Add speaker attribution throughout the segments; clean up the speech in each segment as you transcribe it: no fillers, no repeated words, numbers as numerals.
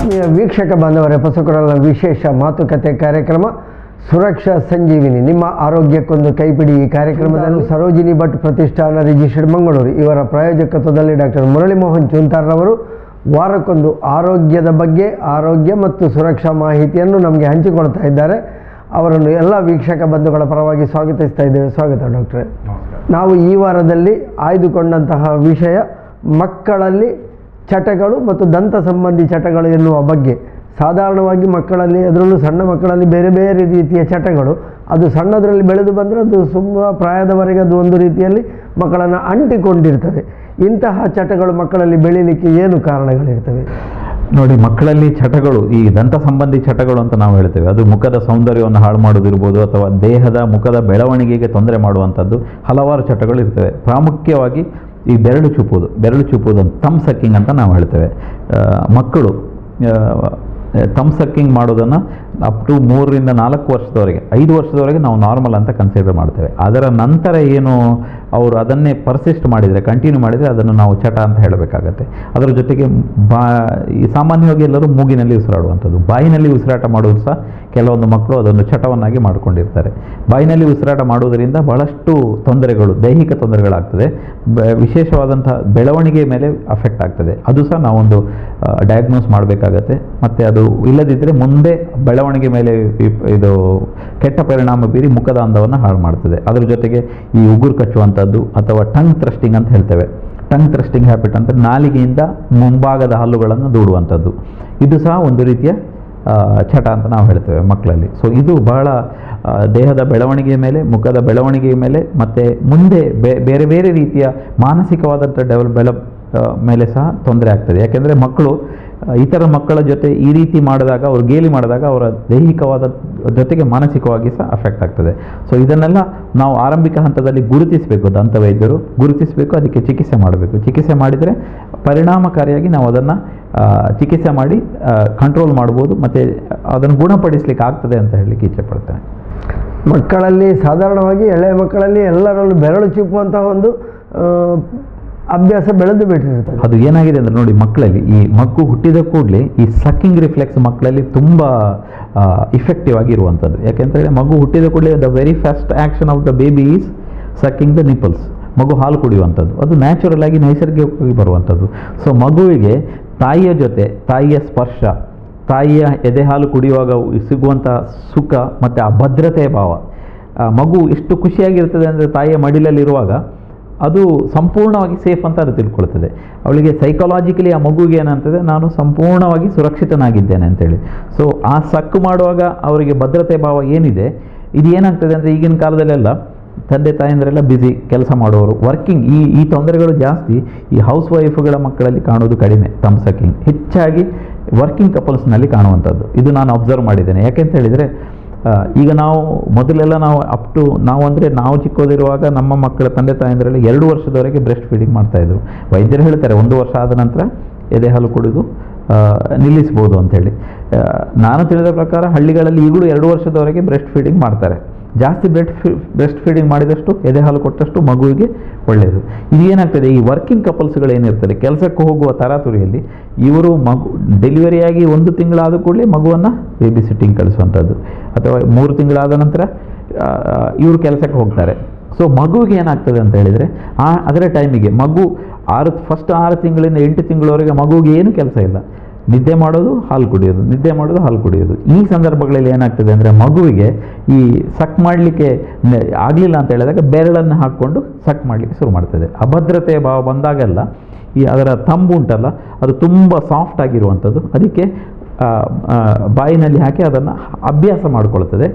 Speaker 1: ಆತ್ಮೀಯ ವೀಕ್ಷಕ ಬಾಂಧವರೇ, ಪಸುಕರಲ್ಲ ವಿಶೇಷ ಮಾತುಕತೆ ಕಾರ್ಯಕ್ರಮ ಸುರಕ್ಷಾ ಸಂಜೀವಿನಿ, ನಿಮ್ಮ ಆರೋಗ್ಯಕ್ಕೊಂದು ಕೈಪಿಡಿ. ಈ ಕಾರ್ಯಕ್ರಮದಲ್ಲಿ ಸರೋಜಿನಿ ಭಟ್ ಪ್ರತಿಷ್ಠಾನ ರಿಜಿಸ್ಟರ್ಡ್ ಮಂಗಳೂರು ಇವರ ಪ್ರಾಯೋಜಕತ್ವದಲ್ಲಿ ಡಾಕ್ಟರ್ ಮುರಳಿ ಮೋಹನ್ ಚೂಂತಾರ್ರವರು ವಾರಕ್ಕೊಂದು ಆರೋಗ್ಯದ ಬಗ್ಗೆ, ಆರೋಗ್ಯ ಮತ್ತು ಸುರಕ್ಷಾ ಮಾಹಿತಿಯನ್ನು ನಮಗೆ ಹಂಚಿಕೊಳ್ತಾ ಇದ್ದಾರೆ. ಅವರನ್ನು ಎಲ್ಲ ವೀಕ್ಷಕ ಬಂಧುಗಳ ಪರವಾಗಿ ಸ್ವಾಗತಿಸ್ತಾ ಇದ್ದೇವೆ. ಸ್ವಾಗತ ಡಾಕ್ಟ್ರೆ. ನಾವು ಈ ವಾರದಲ್ಲಿ ಆಯ್ದುಕೊಂಡಂತಹ ವಿಷಯ ಮಕ್ಕಳಲ್ಲಿ ಚಟಗಳು ಮತ್ತು ದಂತ ಸಂಬಂಧಿ ಚಟಗಳು ಎನ್ನುವ ಬಗ್ಗೆ. ಸಾಧಾರಣವಾಗಿ ಮಕ್ಕಳಲ್ಲಿ, ಅದರಲ್ಲೂ ಸಣ್ಣ ಮಕ್ಕಳಲ್ಲಿ ಬೇರೆ ಬೇರೆ ರೀತಿಯ ಚಟಗಳು, ಅದು ಸಣ್ಣದರಲ್ಲಿ ಬೆಳೆದು ಬಂದರೆ ಅದು ತುಂಬ ಪ್ರಾಯದವರೆಗೆ ಅದು ಒಂದು ರೀತಿಯಲ್ಲಿ ಮಕ್ಕಳನ್ನು ಅಂಟಿಕೊಂಡಿರ್ತವೆ. ಇಂತಹ ಚಟಗಳು ಮಕ್ಕಳಲ್ಲಿ ಬೆಳೀಲಿಕ್ಕೆ ಏನು ಕಾರಣಗಳಿರ್ತವೆ?
Speaker 2: ನೋಡಿ, ಮಕ್ಕಳಲ್ಲಿ ಚಟಗಳು, ಈ ದಂತ ಸಂಬಂಧಿ ಚಟಗಳು ಅಂತ ನಾವು ಹೇಳ್ತೇವೆ. ಅದು ಮುಖದ ಸೌಂದರ್ಯವನ್ನು ಹಾಳು ಮಾಡೋದಿರ್ಬೋದು, ಅಥವಾ ದೇಹದ ಮುಖದ ಬೆಳವಣಿಗೆಗೆ ತೊಂದರೆ ಮಾಡುವಂಥದ್ದು ಹಲವಾರು ಚಟಗಳು ಇರ್ತವೆ. ಪ್ರಾಮುಖ್ಯವಾಗಿ ಈ ಬೆರಳು ಚುಪ್ಪುವುದು ಅಂತ, ಥಂಬ್ ಸಕ್ಕಿಂಗ್ ಅಂತ ನಾವು ಹೇಳ್ತೇವೆ. ಮಕ್ಕಳು ಥಂಬ್ ಸಕ್ಕಿಂಗ್ ಮಾಡೋದನ್ನು ಅಪ್ ಟು 3 ರಿಂದ 4 ವರ್ಷದವರೆಗೆ, 5 ವರ್ಷದವರೆಗೆ ನಾವು ನಾರ್ಮಲ್ ಅಂತ ಕನ್ಸಿಡರ್ ಮಾಡ್ತೇವೆ. ಅದರ ನಂತರ ಏನು ಅವರು ಅದನ್ನೇ ಪರ್ಸಿಸ್ಟ್ ಮಾಡಿದರೆ, ಕಂಟಿನ್ಯೂ ಮಾಡಿದರೆ, ಅದನ್ನು ನಾವು ಚಟ ಅಂತ ಹೇಳಬೇಕಾಗತ್ತೆ. ಅದರ ಜೊತೆಗೆ ಈ ಸಾಮಾನ್ಯವಾಗಿ ಎಲ್ಲರೂ ಮೂಗಿನಲ್ಲಿ ಉಸಿರಾಡುವಂಥದ್ದು, ಬಾಯಿನಲ್ಲಿ ಉಸಿರಾಟ ಮಾಡೋದು ಸಹ ಕೆಲವೊಂದು ಮಕ್ಕಳು ಅದನ್ನು ಚಟವನ್ನಾಗಿ ಮಾಡಿಕೊಂಡಿರ್ತಾರೆ. ಬಾಯಿನಲ್ಲಿ ಉಸಿರಾಟ ಮಾಡುವುದರಿಂದ ಬಹಳಷ್ಟು ತೊಂದರೆಗಳು, ದೈಹಿಕ ತೊಂದರೆಗಳಾಗ್ತದೆ. ವಿಶೇಷವಾದಂಥ ಬೆಳವಣಿಗೆ ಮೇಲೆ ಅಫೆಕ್ಟ್ ಆಗ್ತದೆ. ಅದು ಸಹ ನಾವೊಂದು ಡಯಾಗ್ನೋಸ್ ಮಾಡಬೇಕಾಗತ್ತೆ. ಮತ್ತು ಅದು ಇಲ್ಲದಿದ್ದರೆ ಮುಂದೆ ಬೆಳವಣಿಗೆ ಮೇಲೆ ಇದು ಕೆಟ್ಟ ಪರಿಣಾಮ ಬೀರಿ ಮುಖದ ಅಂದವನ್ನು ಹಾಳು ಮಾಡ್ತದೆ. ಅದರ ಜೊತೆಗೆ ಈ ಉಗುರು ಕಚ್ಚುವಂಥದ್ದು ಅಥವಾ ಟಂಗ್ ಥ್ರಸ್ಟಿಂಗ್ ಅಂತ ಹೇಳ್ತೇವೆ. ಟಂಗ್ ಥ್ರಸ್ಟಿಂಗ್ ಹ್ಯಾಬಿಟ್ ಅಂತ, ನಾಲಿಗೆಯಿಂದ ಮುಂಭಾಗದ ಹಲ್ಲುಗಳನ್ನು ದೂಡುವಂಥದ್ದು, ಇದು ಸಹ ಒಂದು ರೀತಿಯ ಚಟ ಅಂತ ನಾವು ಹೇಳ್ತೇವೆ ಮಕ್ಕಳಲ್ಲಿ. ಸೊ ಇದು ಬಹಳ ದೇಹದ ಬೆಳವಣಿಗೆಯ ಮೇಲೆ, ಮುಖದ ಬೆಳವಣಿಗೆಯ ಮೇಲೆ, ಮತ್ತು ಮುಂದೆ ಬೇರೆ ಬೇರೆ ರೀತಿಯ ಮಾನಸಿಕವಾದಂಥ ಮೇಲೆ ಸಹ ತೊಂದರೆ ಆಗ್ತದೆ. ಯಾಕೆಂದರೆ ಮಕ್ಕಳು ಇತರ ಮಕ್ಕಳ ಜೊತೆ ಈ ರೀತಿ ಮಾಡಿದಾಗ, ಅವರು ಗೇಲಿ ಮಾಡಿದಾಗ ಅವರ ದೈಹಿಕವಾದ ಜೊತೆಗೆ ಮಾನಸಿಕವಾಗಿ ಸಹ ಅಫೆಕ್ಟ್ ಆಗ್ತದೆ. ಸೊ ಇದನ್ನೆಲ್ಲ ನಾವು ಆರಂಭಿಕ ಹಂತದಲ್ಲಿ ಗುರುತಿಸಬೇಕು, ದಂತವೈದ್ಯರು ಗುರುತಿಸಬೇಕು, ಅದಕ್ಕೆ ಚಿಕಿತ್ಸೆ ಮಾಡಬೇಕು. ಚಿಕಿತ್ಸೆ ಮಾಡಿದರೆ ಪರಿಣಾಮಕಾರಿಯಾಗಿ ನಾವು ಅದನ್ನು ಚಿಕಿತ್ಸೆ ಮಾಡಿ ಕಂಟ್ರೋಲ್ ಮಾಡ್ಬೋದು, ಮತ್ತು ಅದನ್ನು ಗುಣಪಡಿಸಲಿಕ್ಕೆ ಆಗ್ತದೆ ಅಂತ ಹೇಳಲಿಕ್ಕೆ ಇಚ್ಛೆ ಪಡ್ತೇನೆ.
Speaker 1: ಮಕ್ಕಳಲ್ಲಿ ಸಾಧಾರಣವಾಗಿ ಎಳೆಯ ಮಕ್ಕಳಲ್ಲಿ ಎಲ್ಲರಲ್ಲೂ ಬೆರಳು ಚಿಪ್ಪುವಂತಹ ಒಂದು ಅಭ್ಯಾಸ ಬೆಳೆದು ಬಿಟ್ಟಿರ್ತದೆ.
Speaker 2: ಅದು ಏನಾಗಿದೆ ಅಂದರೆ ನೋಡಿ, ಮಕ್ಕಳಲ್ಲಿ ಈ ಮಗು ಹುಟ್ಟಿದ ಕೂಡಲೇ ಈ ಸಕ್ಕಿಂಗ್ ರಿಫ್ಲೆಕ್ಸ್ ಮಕ್ಕಳಲ್ಲಿ ತುಂಬ ಇಫೆಕ್ಟಿವ್ ಆಗಿರುವಂಥದ್ದು. ಯಾಕೆಂತೇಳಿ ಮಗು ಹುಟ್ಟಿದ ಕೂಡಲೇ the very first action of the baby is sucking the nipples. ಮಗು ಹಾಲು ಕುಡಿಯುವಂಥದ್ದು ಅದು ನ್ಯಾಚುರಲ್ ಆಗಿ, ನೈಸರ್ಗಿಕವಾಗಿ ಬರುವಂಥದ್ದು. ಸೊ ಮಗುವಿಗೆ ತಾಯಿಯ ಜೊತೆ, ತಾಯಿಯ ಸ್ಪರ್ಶ, ತಾಯಿಯ ಎದೆ ಹಾಲು ಕುಡಿಯುವಾಗ ಸಿಗುವಂಥ ಸುಖ ಮತ್ತು ಆ ಭದ್ರತೆಯ ಭಾವ, ಮಗು ಎಷ್ಟು ಖುಷಿಯಾಗಿರ್ತದೆ ಅಂದರೆ ತಾಯಿಯ ಮಡಿಲಲ್ಲಿರುವಾಗ ಅದು ಸಂಪೂರ್ಣವಾಗಿ ಸೇಫ್ ಅಂತ ಅದು ತಿಳ್ಕೊಳ್ತದೆ. ಅವಳಿಗೆ ಸೈಕಾಲಜಿಕಲಿ ಆ ಮಗುವಿಗೆ ಏನಂತದೆ, ನಾನು ಸಂಪೂರ್ಣವಾಗಿ ಸುರಕ್ಷಿತನಾಗಿದ್ದೇನೆ ಅಂತೇಳಿ. ಸೊ ಆ ಸಕ್ಕು ಮಾಡುವಾಗ ಅವರಿಗೆ ಭದ್ರತೆ ಭಾವ ಏನಿದೆ, ಇದು ಏನಾಗ್ತದೆ ಅಂದರೆ ಈಗಿನ ಕಾಲದಲ್ಲೆಲ್ಲ ತಂದೆ ತಾಯಂದರೆಲ್ಲ ಬ್ಯುಸಿ, ಕೆಲಸ ಮಾಡುವವರು, ವರ್ಕಿಂಗ್, ಈ ತೊಂದರೆಗಳು ಜಾಸ್ತಿ ಈ ಹೌಸ್ ವೈಫ್ಗಳ ಮಕ್ಕಳಲ್ಲಿ ಕಾಣೋದು ಕಡಿಮೆ. ಥಂಬ್ ಸಕ್ಕಿಂಗ್ ಹೆಚ್ಚಾಗಿ ವರ್ಕಿಂಗ್ ಕಪಲ್ಸ್ನಲ್ಲಿ ಕಾಣುವಂಥದ್ದು. ಇದು ನಾನು ಅಬ್ಸರ್ವ್ ಮಾಡಿದ್ದೇನೆ. ಯಾಕೆಂತ ಹೇಳಿದರೆ ಈಗ ಮೊದಲೆಲ್ಲ ನಾವು ಚಿಕ್ಕದಿರುವಾಗ ನಮ್ಮ ಮಕ್ಕಳ ತಂದೆ ತಾಯಂದರಲ್ಲಿ 2 ವರ್ಷದವರೆಗೆ ಬ್ರೆಸ್ಟ್ ಫೀಡಿಂಗ್ ಮಾಡ್ತಾಯಿದ್ರು. ವೈದ್ಯರು ಹೇಳ್ತಾರೆ 1 ವರ್ಷ ಆದ ನಂತರ ಎದೆ ಹಾಲು ಕುಡಿದು ನಿಲ್ಲಿಸ್ಬೋದು ಅಂಥೇಳಿ. ನಾನು ತಿಳಿದ ಪ್ರಕಾರ ಹಳ್ಳಿಗಳಲ್ಲಿ ಈಗಲೂ 2 ವರ್ಷದವರೆಗೆ ಬ್ರೆಸ್ಟ್ ಫೀಡಿಂಗ್ ಮಾಡ್ತಾರೆ. ಜಾಸ್ತಿ ಬ್ರೆಸ್ಟ್ ಫೀಡಿಂಗ್ ಮಾಡಿದಷ್ಟು, ಎದೆ ಹಾಲು ಕೊಟ್ಟಷ್ಟು ಮಗುವಿಗೆ ಒಳ್ಳೆಯದು. ಇದು ಏನಾಗ್ತದೆ, ಈ ವರ್ಕಿಂಗ್ ಕಪಲ್ಸ್ಗಳು ಏನಿರ್ತದೆ, ಕೆಲಸಕ್ಕೆ ಹೋಗುವ ತರಾತುರಿಯಲ್ಲಿ ಇವರು ಡೆಲಿವರಿಯಾಗಿ 1 ತಿಂಗಳಾದ ಕೂಡಲೇ ಮಗುವನ್ನು ಬೇಬಿ ಸಿಟ್ಟಿಂಗ್ ಕಳಿಸುವಂಥದ್ದು, ಅಥವಾ 3 ತಿಂಗಳಾದ ನಂತರ ಇವರು ಕೆಲಸಕ್ಕೆ ಹೋಗ್ತಾರೆ. ಸೊ ಮಗುವಿಗೆ ಏನಾಗ್ತದೆ ಅಂತ ಹೇಳಿದರೆ, ಅದರ ಟೈಮಿಗೆ ಮಗು ಫಸ್ಟ್ 6 ತಿಂಗಳಿಂದ 8 ತಿಂಗಳವರೆಗೆ ಮಗುವಿಗೆ ಏನು ಕೆಲಸ ಇಲ್ಲ, ನಿದ್ದೆ ಮಾಡೋದು, ಹಾಲು ಕುಡಿಯೋದು, ನಿದ್ದೆ ಮಾಡೋದು, ಹಾಲು ಕುಡಿಯೋದು. ಈ ಸಂದರ್ಭಗಳಲ್ಲಿ ಏನಾಗ್ತದೆ ಅಂದರೆ ಮಗುವಿಗೆ ಈ ಸಕ್ ಮಾಡಲಿಕ್ಕೆ ಆಗಲಿಲ್ಲ ಅಂತ ಹೇಳಿದಾಗ ಬೆರಳನ್ನು ಹಾಕ್ಕೊಂಡು ಸಕ್ ಮಾಡಲಿಕ್ಕೆ ಶುರು ಮಾಡ್ತದೆ. ಅಭದ್ರತೆಯ ಭಾವ ಬಂದಾಗೆಲ್ಲ ಅದರ ತಂಬು ಉಂಟಲ್ಲ, ಅದು ತುಂಬ ಸಾಫ್ಟ್ ಆಗಿರುವಂಥದ್ದು, ಅದಕ್ಕೆ ಬಾಯಿನಲ್ಲಿ ಹಾಕಿ ಅದನ್ನು ಅಭ್ಯಾಸ ಮಾಡಿಕೊಳ್ತದೆ.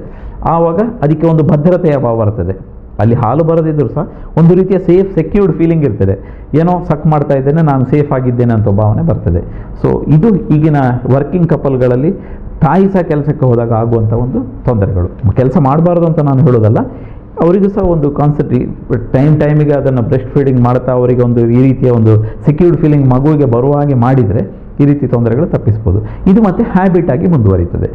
Speaker 2: ಆವಾಗ ಅದಕ್ಕೆ ಒಂದು ಭದ್ರತೆಯ ಭಾವ ಬರ್ತದೆ. ಅಲ್ಲಿ ಹಾಲು ಬರದಿದ್ದರೂ ಸಹ ಒಂದು ರೀತಿಯ ಸೆಕ್ಯೂರ್ಡ್ ಫೀಲಿಂಗ್ ಇರ್ತದೆ. ಏನೋ ಸಕ್ ಮಾಡ್ತಾ ಇದ್ದೇನೆ, ನಾನು ಸೇಫ್ ಆಗಿದ್ದೇನೆ ಅಂತ ಭಾವನೆ ಬರ್ತದೆ. ಸೊ ಇದು ಈಗಿನ ವರ್ಕಿಂಗ್ ಕಪಲ್ಗಳಲ್ಲಿ ತಾಯಿ ಸಹ ಕೆಲಸಕ್ಕೆ ಹೋದಾಗ ಆಗುವಂಥ ಒಂದು ತೊಂದರೆಗಳು. ಕೆಲಸ ಮಾಡಬಾರ್ದು ಅಂತ ನಾನು ಹೇಳೋದಲ್ಲ, ಅವರಿಗೂ ಸಹ ಒಂದು ಕಾನ್ಸೆಪ್ಟ್, ಟೈಮಿಗೆ ಅದನ್ನು ಬ್ರೆಸ್ಟ್ ಫೀಡಿಂಗ್ ಮಾಡ್ತಾ ಅವರಿಗೆ ಒಂದು ಈ ರೀತಿಯ ಒಂದು ಸೆಕ್ಯೂರ್ಡ್ ಫೀಲಿಂಗ್ ಮಗುವಿಗೆ ಬರುವ ಹಾಗೆ ಮಾಡಿದರೆ ಈ ರೀತಿ ತೊಂದರೆಗಳು ತಪ್ಪಿಸ್ಬೋದು. ಇದು ಮತ್ತೆ ಹ್ಯಾಬಿಟ್ ಆಗಿ ಮುಂದುವರಿತದೆ.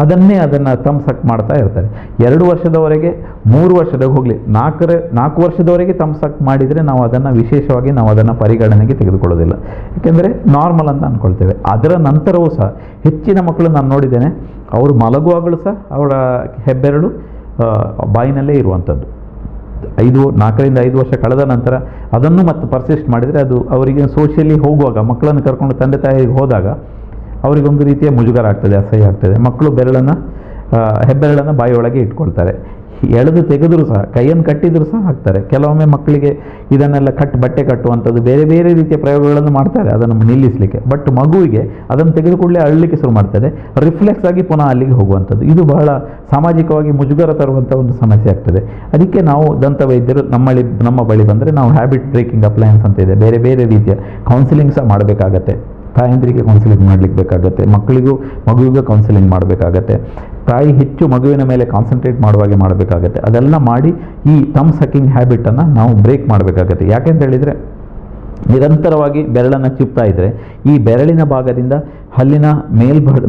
Speaker 2: ಅದನ್ನು ತಮ್ಸಕ್ ಮಾಡ್ತಾ ಇರ್ತಾರೆ. 2 ವರ್ಷದವರೆಗೆ, 3 ವರ್ಷದಾಗ ಹೋಗಲಿ, 4 ವರ್ಷದವರೆಗೆ ತಮ್ಸಕ್ ಮಾಡಿದರೆ ನಾವು ಅದನ್ನು ವಿಶೇಷವಾಗಿ ನಾವು ಅದನ್ನು ಪರಿಗಣನೆಗೆ ತೆಗೆದುಕೊಳ್ಳೋದಿಲ್ಲ, ಏಕೆಂದರೆ ನಾರ್ಮಲ್ ಅಂತ ಅಂದ್ಕೊಳ್ತೇವೆ. ಅದರ ನಂತರವೂ ಸಹ ಹೆಚ್ಚಿನ ಮಕ್ಕಳು ನಾನು ನೋಡಿದ್ದೇನೆ, ಅವರು ಮಲಗುವಾಗಲೂ ಸಹ ಅವರ ಹೆಬ್ಬೆರಳು ಬಾಯಿನಲ್ಲೇ ಇರುವಂಥದ್ದು. 4 ರಿಂದ 5 ವರ್ಷ ಕಳೆದ ನಂತರ ಅದನ್ನು ಮತ್ತೆ ಪರ್ಸಿಸ್ಟ್ ಮಾಡಿದರೆ ಅದು ಅವರಿಗೆ ಸೋಷಿಯಲಿ ಹೋಗುವಾಗ, ಮಕ್ಕಳನ್ನು ಕರ್ಕೊಂಡು ತಂದೆ ತಾಯಿಗೆ ಹೋದಾಗ ಅವರಿಗೊಂದು ರೀತಿಯ ಮುಜುಗರ ಆಗ್ತದೆ, ಅಸಹ್ಯ ಆಗ್ತದೆ. ಮಕ್ಕಳು ಹೆಬ್ಬೆರಳನ್ನು ಬಾಯಿಯೊಳಗೆ ಇಟ್ಕೊಳ್ತಾರೆ. ಎಳೆದು ತೆಗೆದರೂ ಸಹ, ಕೈಯನ್ನು ಕಟ್ಟಿದರೂ ಸಹ ಹಾಕ್ತಾರೆ. ಕೆಲವೊಮ್ಮೆ ಮಕ್ಕಳಿಗೆ ಇದನ್ನೆಲ್ಲ ಬಟ್ಟೆ ಕಟ್ಟುವಂಥದ್ದು, ಬೇರೆ ಬೇರೆ ರೀತಿಯ ಪ್ರಯೋಗಗಳನ್ನು ಮಾಡ್ತಾರೆ ಅದನ್ನು ನಿಲ್ಲಿಸಲಿಕ್ಕೆ. ಬಟ್ ಮಗುವಿಗೆ ಅದನ್ನು ತೆಗೆದುಕೊಳ್ಳಿ ಅಳಲಿಕ್ಕೆ ಶುರು ಮಾಡ್ತದೆ, ರಿಫ್ಲೆಕ್ಸ್ ಆಗಿ ಪುನಃ ಅಲ್ಲಿಗೆ ಹೋಗುವಂಥದ್ದು. ಇದು ಬಹಳ ಸಾಮಾಜಿಕವಾಗಿ ಮುಜುಗರ ತರುವಂಥ ಒಂದು ಸಮಸ್ಯೆ ಆಗ್ತದೆ. ಅದಕ್ಕೆ ನಾವು ದಂತವೈದ್ಯರು ನಮ್ಮ ಬಳಿ ಬಂದರೆ ನಾವು ಹ್ಯಾಬಿಟ್ ಬ್ರೇಕಿಂಗ್ ಅಪ್ಲಯನ್ಸ್ ಅಂತ ಇದೆ, ಬೇರೆ ಬೇರೆ ರೀತಿಯ ಕೌನ್ಸಿಲಿಂಗ್ ಸಹ ಮಾಡಬೇಕಾಗತ್ತೆ. ತಾಯಂದ್ರಿಗೆ ಕೌನ್ಸಿಲಿಂಗ್ ಮಾಡಲಿಕ್ಕೆ ಬೇಕಾಗತ್ತೆ, ಮಗುವಿಗೂ ಕೌನ್ಸಿಲಿಂಗ್ ಮಾಡಬೇಕಾಗತ್ತೆ. ತಾಯಿ ಹೆಚ್ಚು ಮಗುವಿನ ಮೇಲೆ ಕಾನ್ಸಂಟ್ರೇಟ್ ಮಾಡುವಾಗೆ ಮಾಡಬೇಕಾಗತ್ತೆ. ಅದೆಲ್ಲ ಮಾಡಿ ಈ ತಮ್ ಸಕ್ಕಿಂಗ್ ಹ್ಯಾಬಿಟನ್ನು ನಾವು ಬ್ರೇಕ್ ಮಾಡಬೇಕಾಗತ್ತೆ. ಯಾಕೆಂತ ಹೇಳಿದರೆ, ನಿರಂತರವಾಗಿ ಬೆರಳನ್ನು ಚಿಪ್ತಾ ಇದ್ದರೆ ಈ ಬೆರಳಿನ ಭಾಗದಿಂದ ಹಲ್ಲಿನ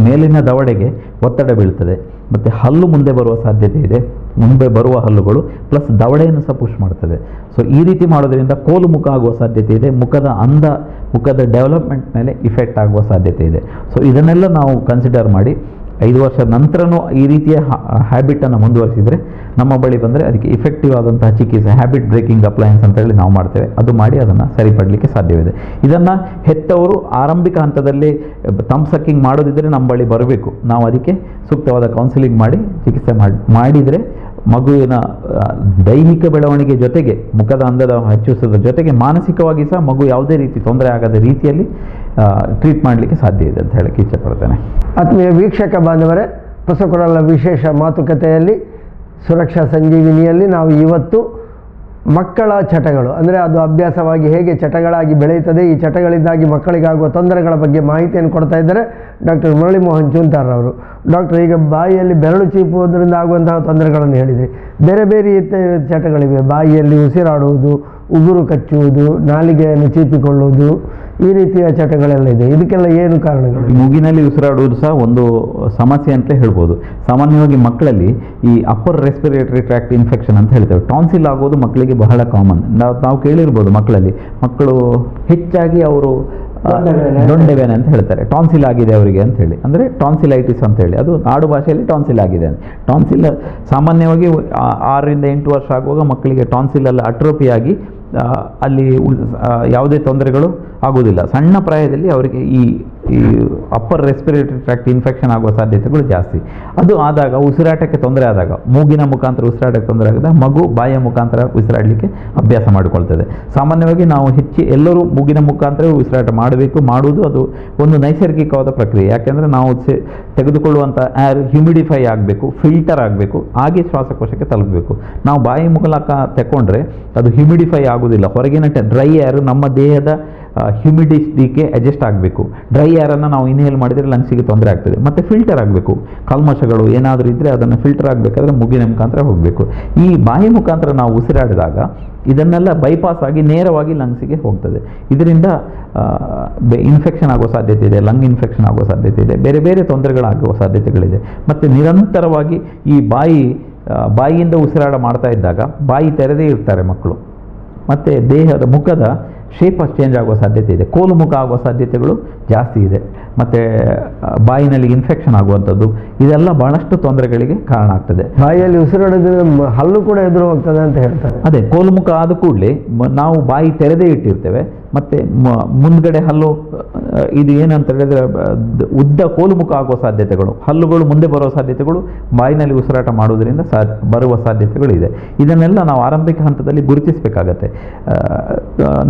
Speaker 2: ಮೇಲಿನ ದವಡೆಗೆ ಒತ್ತಡ ಬೀಳ್ತದೆ, ಮತ್ತು ಹಲ್ಲು ಮುಂದೆ ಬರುವ ಸಾಧ್ಯತೆ ಇದೆ. ಮುಂದೆ ಬರುವ ಹಲ್ಲುಗಳು ಪ್ಲಸ್ ದವಡೆಯನ್ನು ಸಹ ಪುಷ್ ಮಾಡ್ತದೆ. ಸೊ ಈ ರೀತಿ ಮಾಡೋದ್ರಿಂದ ಕೋಲು ಮುಖ ಆಗುವ ಸಾಧ್ಯತೆ ಇದೆ, ಮುಖದ ಡೆವಲಪ್ಮೆಂಟ್ ಮೇಲೆ ಇಫೆಕ್ಟ್ ಆಗುವ ಸಾಧ್ಯತೆ ಇದೆ. ಸೊ ಇದನ್ನೆಲ್ಲ ನಾವು ಕನ್ಸಿಡರ್ ಮಾಡಿ 5 ವರ್ಷದ ನಂತರನೂ ಈ ರೀತಿಯ ಹ್ಯಾಬಿಟನ್ನು ಮುಂದುವರಿಸಿದರೆ ನಮ್ಮ ಬಳಿ ಬಂದರೆ ಅದಕ್ಕೆ ಇಫೆಕ್ಟಿವ್ ಆದಂತಹ ಚಿಕಿತ್ಸೆ, ಹ್ಯಾಬಿಟ್ ಬ್ರೇಕಿಂಗ್ ಅಪ್ಲಯನ್ಸ್ ಅಂತೇಳಿ ನಾವು ಮಾಡ್ತೇವೆ. ಅದು ಮಾಡಿ ಅದನ್ನು ಸರಿಪಡಲಿಕ್ಕೆ ಸಾಧ್ಯವಿದೆ. ಇದನ್ನು ಹೆತ್ತವರು ಆರಂಭಿಕ ಹಂತದಲ್ಲಿ ತಮ್ ಸಕ್ಕಿಂಗ್ ಮಾಡೋದಿದ್ದರೆ ನಮ್ಮ ಬಳಿ ಬರಬೇಕು. ನಾವು ಅದಕ್ಕೆ ಸೂಕ್ತವಾದ ಕೌನ್ಸಿಲಿಂಗ್ ಮಾಡಿ ಚಿಕಿತ್ಸೆ ಮಾಡಿದರೆ ಮಗುವಿನ ದೈಹಿಕ ಬೆಳವಣಿಗೆ ಜೊತೆಗೆ, ಮುಖದ ಅಂದದ ಹೆಚ್ಚಿಸೋದ್ರ ಜೊತೆಗೆ ಮಾನಸಿಕವಾಗಿ ಸಹ ಮಗು ಯಾವುದೇ ರೀತಿ ತೊಂದರೆ ಆಗದ ರೀತಿಯಲ್ಲಿ ಟ್ರೀಟ್ ಮಾಡಲಿಕ್ಕೆ ಸಾಧ್ಯ ಇದೆ ಅಂತ ಹೇಳಕ್ಕೆ ಇಚ್ಛೆಪಡ್ತೇನೆ.
Speaker 1: ಆತ್ಮೀಯ ವೀಕ್ಷಕ ಬಾಂಧವರೇ, ಹೊಸಕೊರಲ ವಿಶೇಷ ಮಾತುಕತೆಯಲ್ಲಿ ಸುರಕ್ಷಾ ಸಂಜೀವಿನಿಯಲ್ಲಿ ನಾವು ಇವತ್ತು ಮಕ್ಕಳ ಚಟಗಳು, ಅಂದರೆ ಅದು ಅಭ್ಯಾಸವಾಗಿ ಹೇಗೆ ಚಟಗಳಾಗಿ ಬೆಳೆಯುತ್ತದೆ, ಈ ಚಟಗಳಿಂದಾಗಿ ಮಕ್ಕಳಿಗಾಗುವ ತೊಂದರೆಗಳ ಬಗ್ಗೆ ಮಾಹಿತಿಯನ್ನು ಕೊಡ್ತಾ ಇದ್ದಾರೆ ಡಾಕ್ಟರ್ ಮುರಳಿ ಮೋಹನ್ ಚೂಂತಾರ್ರವರು. ಡಾಕ್ಟರ್, ಈಗ ಬಾಯಿಯಲ್ಲಿ ಬೆರಳು ಚೀಪುವುದರಿಂದ ಆಗುವಂತಹ ತೊಂದರೆಗಳನ್ನು ಹೇಳಿದ್ರಿ. ಬೇರೆ ಬೇರೆ ಚಟಗಳಿವೆ, ಬಾಯಿಯಲ್ಲಿ ಉಸಿರಾಡುವುದು, ಉಗುರು ಕಚ್ಚುವುದು, ನಾಲಿಗೆಯನ್ನು ಚೀಪಿಕೊಳ್ಳುವುದು, ಈ ರೀತಿಯ ಚಟಗಳೆಲ್ಲ ಇದೆ. ಇದಕ್ಕೆಲ್ಲ ಏನು ಕಾರಣಗಳು?
Speaker 2: ಮೂಗಿನಲ್ಲಿ ಉಸಿರಾಡುವುದು ಸಹ ಒಂದು ಸಮಸ್ಯೆ ಅಂತಲೇ ಹೇಳ್ಬೋದು. ಸಾಮಾನ್ಯವಾಗಿ ಮಕ್ಕಳಲ್ಲಿ ಈ ಅಪ್ಪರ್ ರೆಸ್ಪಿರೇಟರಿ ಟ್ರ್ಯಾಕ್ಟ್ ಇನ್ಫೆಕ್ಷನ್ ಅಂತ ಹೇಳ್ತೇವೆ, ಟಾನ್ಸಿಲ್ ಆಗೋದು ಮಕ್ಕಳಿಗೆ ಬಹಳ ಕಾಮನ್. ನಾವು ಕೇಳಿರ್ಬೋದು, ಮಕ್ಕಳು ಹೆಚ್ಚಾಗಿ ಅವರು ದೊಡ್ಡವೇನೆ ಅಂತ ಹೇಳ್ತಾರೆ, ಟಾನ್ಸಿಲ್ ಆಗಿದೆ ಅವರಿಗೆ ಅಂತ ಹೇಳಿ, ಅಂದರೆ ಟಾನ್ಸಿಲೈಟಿಸ್ ಅಂತ ಹೇಳಿ. ಅದು ಆಡು ಭಾಷೆಯಲ್ಲಿ ಟಾನ್ಸಿಲ್ ಆಗಿದೆ ಅಂತ. ಟಾನ್ಸಿಲ್ ಸಾಮಾನ್ಯವಾಗಿ 6 ರಿಂದ 8 ವರ್ಷ ಆಗುವಾಗ ಮಕ್ಕಳಿಗೆ ಟಾನ್ಸಿಲಲ್ಲಿ ಅಟ್ರೋಪಿಯಾಗಿ ಅಲ್ಲಿ ಯಾವುದೇ ತೊಂದರೆಗಳು ಆಗೋದಿಲ್ಲ. ಸಣ್ಣ ಪ್ರಾಯದಲ್ಲಿ ಅವರಿಗೆ ಈ ಅಪ್ಪರ್ ರೆಸ್ಪಿರೇಟರಿ ಟ್ರ್ಯಾಕ್ಟ್ ಇನ್ಫೆಕ್ಷನ್ ಆಗುವ ಸಾಧ್ಯತೆಗಳು ಜಾಸ್ತಿ. ಅದು ಆದಾಗ ಉಸಿರಾಟಕ್ಕೆ ತೊಂದರೆ ಆದಾಗ, ಮೂಗಿನ ಮುಖಾಂತರ ಉಸಿರಾಟಕ್ಕೆ ತೊಂದರೆ ಆದಾಗ ಮಗು ಬಾಯಿಯ ಮುಖಾಂತರ ಉಸಿರಾಡಲಿಕ್ಕೆ ಅಭ್ಯಾಸ ಮಾಡಿಕೊಳ್ತದೆ. ಸಾಮಾನ್ಯವಾಗಿ ನಾವು ಎಲ್ಲರೂ ಮೂಗಿನ ಮುಖಾಂತರ ಉಸಿರಾಟ ಮಾಡುವುದು ಅದು ಒಂದು ನೈಸರ್ಗಿಕವಾದ ಪ್ರಕ್ರಿಯೆ. ಯಾಕೆಂದರೆ ನಾವು ತೆಗೆದುಕೊಳ್ಳುವಂಥ ಏರ್ ಹ್ಯೂಮಿಡಿಫೈ ಆಗಬೇಕು, ಫಿಲ್ಟರ್ ಆಗಬೇಕು, ಹಾಗೆ ಶ್ವಾಸಕೋಶಕ್ಕೆ ತಲುಪಬೇಕು. ನಾವು ಬಾಯಿ ಮೂಲಕ ತಗೊಂಡ್ರೆ ಅದು ಹ್ಯೂಮಿಡಿಫೈ ಆಗೋದಿಲ್ಲ. ಹೊರಗಿನ ಡ್ರೈ ಏರ್ ನಮ್ಮ ದೇಹದ ಹ್ಯೂಮಿಡಿಟಿಗೆ ಅಡ್ಜಸ್ಟ್ ಆಗಬೇಕು. ಡ್ರೈ ಏರನ್ನು ನಾವು ಇನ್ಹೇಲ್ ಮಾಡಿದರೆ ಲಂಗ್ಸಿಗೆ ತೊಂದರೆ ಆಗ್ತದೆ. ಮತ್ತು ಫಿಲ್ಟರ್ ಆಗಬೇಕು, ಕಲ್ಮಶಗಳು ಏನಾದರೂ ಇದ್ದರೆ ಅದನ್ನು ಫಿಲ್ಟರ್ ಆಗಬೇಕಾದ್ರೆ ಮೂಗಿನ ಮುಖಾಂತರ ಹೋಗಬೇಕು. ಈ ಬಾಯಿ ಮುಖಾಂತರ ನಾವು ಉಸಿರಾಡಿದಾಗ ಇದನ್ನೆಲ್ಲ ಬೈಪಾಸ್ ಆಗಿ ನೇರವಾಗಿ ಲಂಗ್ಸಿಗೆ ಹೋಗ್ತದೆ. ಇದರಿಂದ ಇನ್ಫೆಕ್ಷನ್ ಆಗುವ ಸಾಧ್ಯತೆ ಇದೆ, ಲಂಗ್ ಇನ್ಫೆಕ್ಷನ್ ಆಗುವ ಸಾಧ್ಯತೆ ಇದೆ, ಬೇರೆ ಬೇರೆ ತೊಂದರೆಗಳಾಗುವ ಸಾಧ್ಯತೆಗಳಿದೆ. ಮತ್ತು ನಿರಂತರವಾಗಿ ಈ ಬಾಯಿಯಿಂದ ಉಸಿರಾಟ ಮಾಡ್ತಾ ಇದ್ದಾಗ ಬಾಯಿ ತೆರೆದೇ ಇರ್ತಾರೆ ಮಕ್ಕಳು, ಮತ್ತು ಮುಖದ ಶೇಪ್ ಚೇಂಜ್ ಆಗುವ ಸಾಧ್ಯತೆ ಇದೆ, ಕೋಲು ಮುಖ ಆಗುವ ಸಾಧ್ಯತೆಗಳು ಜಾಸ್ತಿ ಇದೆ. ಮತ್ತು ಬಾಯಿನಲ್ಲಿ ಇನ್ಫೆಕ್ಷನ್ ಆಗುವಂಥದ್ದು, ಇದೆಲ್ಲ ಬಹಳಷ್ಟು ತೊಂದರೆಗಳಿಗೆ ಕಾರಣ ಆಗ್ತದೆ.
Speaker 1: ಬಾಯಿಯಲ್ಲಿ ಉಸಿರಾಡೋದ್ರಿಂದ ಹಲ್ಲು ಕೂಡ ಎದುರು ಹೋಗ್ತದೆ ಅಂತ ಹೇಳ್ತಾರೆ.
Speaker 2: ಅದೇ ಕೋಲು ಮುಖ ಆದ ಕೂಡಲೇ ನಾವು ಬಾಯಿ ತೆರೆದೇ ಇಟ್ಟಿರ್ತೇವೆ, ಮತ್ತು ಮುಂದ್ಗಡೆ ಹಲ್ಲು ಇದು ಏನಂತ ಹೇಳಿದ್ರೆ ಉದ್ದ ಕೋಲು ಮುಖ ಆಗುವ ಸಾಧ್ಯತೆಗಳು, ಹಲ್ಲುಗಳು ಮುಂದೆ ಬರುವ ಸಾಧ್ಯತೆಗಳು ಬಾಯಿನಲ್ಲಿ ಉಸಿರಾಟ ಮಾಡುವುದರಿಂದ ಬರುವ ಸಾಧ್ಯತೆಗಳು ಇದೆ. ಇದನ್ನೆಲ್ಲ ನಾವು ಆರಂಭಿಕ ಹಂತದಲ್ಲಿ ಗುರುತಿಸಬೇಕಾಗತ್ತೆ.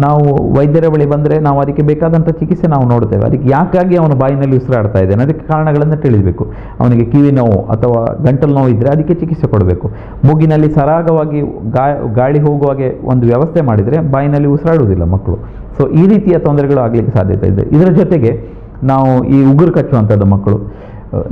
Speaker 2: ನಾವು ವೈದ್ಯರ ಬಳಿ ಬಂದರೆ ನಾವು ಅದಕ್ಕೆ ಬೇಕಾದಂಥ ಚಿಕಿತ್ಸೆ ನಾವು ನೋಡ್ತೇವೆ. ಅದಕ್ಕೆ ಯಾಕಾಗಿ ಅವನು ಬಾಯಿನಲ್ಲಿ ಉಸಿರಾಡ್ತಾ ಇದ್ದಾನೆ ಅದಕ್ಕೆ ಕಾರಣಗಳನ್ನು ತಿಳಿಸಬೇಕು. ಅವನಿಗೆ ಕಿವಿ ನೋವು ಅಥವಾ ಗಂಟಲು ನೋವು ಇದ್ದರೆ ಅದಕ್ಕೆ ಚಿಕಿತ್ಸೆ ಕೊಡಬೇಕು. ಮೂಗಿನಲ್ಲಿ ಸರಾಗವಾಗಿ ಗಾಳಿ ಹೋಗುವಾಗೆ ಒಂದು ವ್ಯವಸ್ಥೆ ಮಾಡಿದರೆ ಬಾಯಿನಲ್ಲಿ ಉಸಿರಾಡುವುದಿಲ್ಲ ಮಕ್ಕಳು. ಸೊ ಈ ರೀತಿಯ ತೊಂದರೆಗಳು ಆಗಲಿಕ್ಕೆ ಸಾಧ್ಯತೆ ಇದೆ. ಇದರ ಜೊತೆಗೆ ನಾವು ಈ ಉಗುರು ಕಚ್ಚುವಂಥದ್ದು, ಮಕ್ಕಳು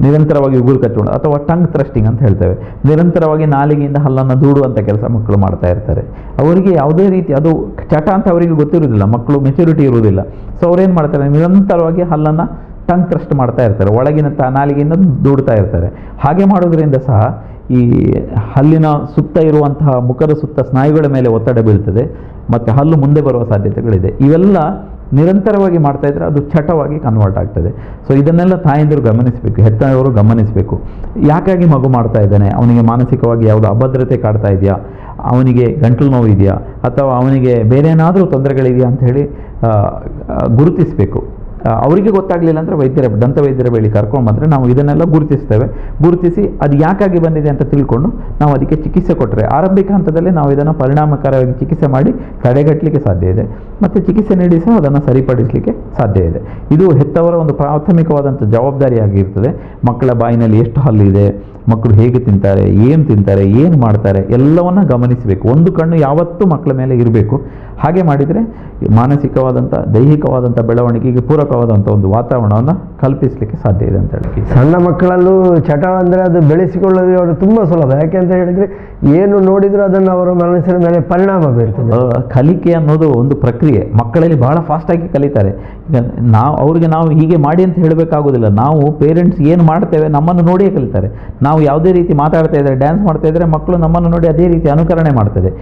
Speaker 2: ನಿರಂತರವಾಗಿ ಉಗುರು ಕಚ್ಚೋಣ ಅಥವಾ ಟಂಗ್ ಥ್ರಸ್ಟಿಂಗ್ ಅಂತ ಹೇಳ್ತೇವೆ, ನಿರಂತರವಾಗಿ ನಾಲಿಗೆಯಿಂದ ಹಲ್ಲನ್ನು ದೂಡುವಂಥ ಕೆಲಸ ಮಕ್ಕಳು ಮಾಡ್ತಾ ಇರ್ತಾರೆ. ಅವರಿಗೆ ಯಾವುದೇ ರೀತಿ ಅದು ಚಟ ಅಂತ ಅವರಿಗೆ ಗೊತ್ತಿರುವುದಿಲ್ಲ, ಮಕ್ಕಳು ಮೆಚುರಿಟಿ ಇರುವುದಿಲ್ಲ. ಸೊ ಅವ್ರೇನು ಮಾಡ್ತಾರೆ, ನಿರಂತರವಾಗಿ ಹಲ್ಲನ್ನು ಟಂಗ್ ಥ್ರಸ್ಟ್ ಮಾಡ್ತಾ ಇರ್ತಾರೆ, ಒಳಗಿನ ನಾಲಿಗೆಯಿಂದ ದೂಡ್ತಾ ಇರ್ತಾರೆ. ಹಾಗೆ ಮಾಡೋದ್ರಿಂದ ಸಹ ಈ ಹಲ್ಲಿನ ಸುತ್ತ ಇರುವಂತಹ ಮುಖದ ಸುತ್ತ ಸ್ನಾಯುಗಳ ಮೇಲೆ ಒತ್ತಡ ಬೀಳ್ತದೆ ಮತ್ತು ಹಲ್ಲು ಮುಂದೆ ಬರುವ ಸಾಧ್ಯತೆಗಳಿದೆ. ಇವೆಲ್ಲ ನಿರಂತರವಾಗಿ ಮಾಡ್ತಾ ಇದ್ದರೆ ಅದು ಚಟವಾಗಿ ಕನ್ವರ್ಟ್ ಆಗ್ತದೆ. ಸೊ ಇದನ್ನೆಲ್ಲ ತಾಯಂದಿರು ಗಮನಿಸಬೇಕು, ಹೆತ್ತವರು ಗಮನಿಸಬೇಕು. ಯಾಕಾಗಿ ಮಗು ಮಾಡ್ತಾ ಇದ್ದಾನೆ, ಅವನಿಗೆ ಮಾನಸಿಕವಾಗಿ ಯಾವುದೋ ಅಭದ್ರತೆ ಕಾಡ್ತಾ ಇದೆಯಾ, ಅವನಿಗೆ ಗಂಟಲು ನೋವು ಇದೆಯಾ, ಅಥವಾ ಅವನಿಗೆ ಬೇರೆ ಏನಾದರೂ ತೊಂದರೆಗಳಿದೆಯಾ ಅಂತ ಹೇಳಿ ಗುರುತಿಸಬೇಕು. ಅವರಿಗೆ ಗೊತ್ತಾಗಲಿಲ್ಲ ಅಂದರೆ ದಂತ ವೈದ್ಯರ ಬಳಿ ಕರ್ಕೊಂಡು ಬಂದರೆ ನಾವು ಇದನ್ನೆಲ್ಲ ಗುರುತಿಸ್ತೇವೆ. ಗುರುತಿಸಿ ಅದು ಯಾಕಾಗಿ ಬಂದಿದೆ ಅಂತ ತಿಳ್ಕೊಂಡು ನಾವು ಅದಕ್ಕೆ ಚಿಕಿತ್ಸೆ ಕೊಟ್ಟರೆ ಆರಂಭಿಕ ಹಂತದಲ್ಲಿ ನಾವು ಇದನ್ನು ಪರಿಣಾಮಕಾರಿಯಾಗಿ ಚಿಕಿತ್ಸೆ ಮಾಡಿ ತಡೆಗಟ್ಟಲಿಕ್ಕೆ ಸಾಧ್ಯ ಇದೆ, ಮತ್ತು ಚಿಕಿತ್ಸೆ ನೀಡಿ ಸಹ ಅದನ್ನು ಸರಿಪಡಿಸಲಿಕ್ಕೆ ಸಾಧ್ಯ ಇದೆ. ಇದು ಹೆತ್ತವರ ಒಂದು ಪ್ರಾಥಮಿಕವಾದಂಥ ಜವಾಬ್ದಾರಿಯಾಗಿರ್ತದೆ. ಮಕ್ಕಳ ಬಾಯಿನಲ್ಲಿ ಎಷ್ಟು ಹಲ್ಲಿದೆ, ಮಕ್ಕಳು ಹೇಗೆ ತಿಂತಾರೆ, ಏನು ಮಾಡ್ತಾರೆ ಎಲ್ಲವನ್ನ ಗಮನಿಸಬೇಕು. ಒಂದು ಕಣ್ಣು ಯಾವತ್ತೂ ಮಕ್ಕಳ ಮೇಲೆ ಇರಬೇಕು. ಹಾಗೆ ಮಾಡಿದರೆ ಮಾನಸಿಕವಾದಂಥ ದೈಹಿಕವಾದಂಥ ಬೆಳವಣಿಗೆಗೆ ಪೂರಕವಾದಂಥ ಒಂದು ವಾತಾವರಣವನ್ನು ಕಲ್ಪಿಸಲಿಕ್ಕೆ ಸಾಧ್ಯ ಇದೆ ಅಂತ ಹೇಳಿ.
Speaker 1: ಸಣ್ಣ ಮಕ್ಕಳಲ್ಲೂ ಚಟ ಅಂದರೆ ಅದು ಬೆಳೆಸಿಕೊಳ್ಳಲು ಅವರು ತುಂಬ ಸುಲಭ. ಯಾಕೆಂತ ಹೇಳಿದರೆ ಏನು ನೋಡಿದರೂ ಅದನ್ನು ಅವರ ಮನಸ್ಸಿನ ಮೇಲೆ ಪರಿಣಾಮ ಬೀರ್ತದೆ.
Speaker 2: ಕಲಿಕೆ ಅನ್ನೋದು ಒಂದು ಪ್ರಕ್ರಿಯೆ. ಮಕ್ಕಳಲ್ಲಿ ಬಹಳ ಫಾಸ್ಟಾಗಿ ಕಲಿತಾರೆ. ಈಗ ಅವ್ರಿಗೆ ನಾವು ಹೀಗೆ ಮಾಡಿ ಅಂತ ಹೇಳಬೇಕಾಗೋದಿಲ್ಲ. ನಾವು ಪೇರೆಂಟ್ಸ್ ಏನು ಮಾಡ್ತೇವೆ ನಮ್ಮನ್ನು ನೋಡಿಯೇ ಕಲಿತಾರೆ. ನಾವು ಯಾವುದೇ ರೀತಿ ಮಾತಾಡ್ತಾ ಇದ್ದರೆ, ಡ್ಯಾನ್ಸ್ ಮಾಡ್ತಾ ಇದ್ದರೆ ಮಕ್ಕಳು ನಮ್ಮನ್ನು ನೋಡಿ ಅದೇ ರೀತಿ ಅನುಕರಣೆ ಮಾಡ್ತದೆ.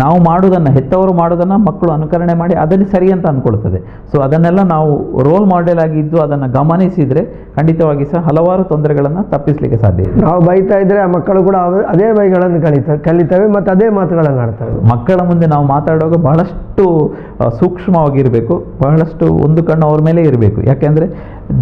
Speaker 2: ನಾವು ಮಾಡೋದನ್ನು, ಹೆತ್ತವರು ಮಾಡೋದನ್ನು ಮಕ್ಕಳು ಅನುಕರಣೆ ಮಾಡಿ ಅದನ್ನು ಸರಿ ಅಂತ ಅಂದ್ಕೊಳ್ತದೆ. ಸೊ ಅದನ್ನೆಲ್ಲ ನಾವು ರೋಲ್ ಮಾಡೆಲ್ ಆಗಿದ್ದು ಅದನ್ನು ಗಮನಿಸಿದರೆ ಖಂಡಿತವಾಗಿ ಸಹ ಹಲವಾರು ತೊಂದರೆಗಳನ್ನು ತಪ್ಪಿಸಲಿಕ್ಕೆ ಸಾಧ್ಯ ಇದೆ.
Speaker 1: ನಾವು ಬೈತಾ ಇದ್ದರೆ ಆ ಮಕ್ಕಳು ಕೂಡ ಅದೇ ಬೈಗಳನ್ನು ಕಲಿತವೆ ಮತ್ತು ಅದೇ ಮಾತುಗಳನ್ನು ಆಡ್ತವೆ.
Speaker 2: ಮಕ್ಕಳ ಮುಂದೆ ನಾವು ಮಾತಾಡುವಾಗ ಬಹಳಷ್ಟು ಸೂಕ್ಷ್ಮವಾಗಿರಬೇಕು, ಬಹಳಷ್ಟು ಒಂದು ಕಣ್ಣು ಅವ್ರ ಮೇಲೆ ಇರಬೇಕು. ಯಾಕೆಂದರೆ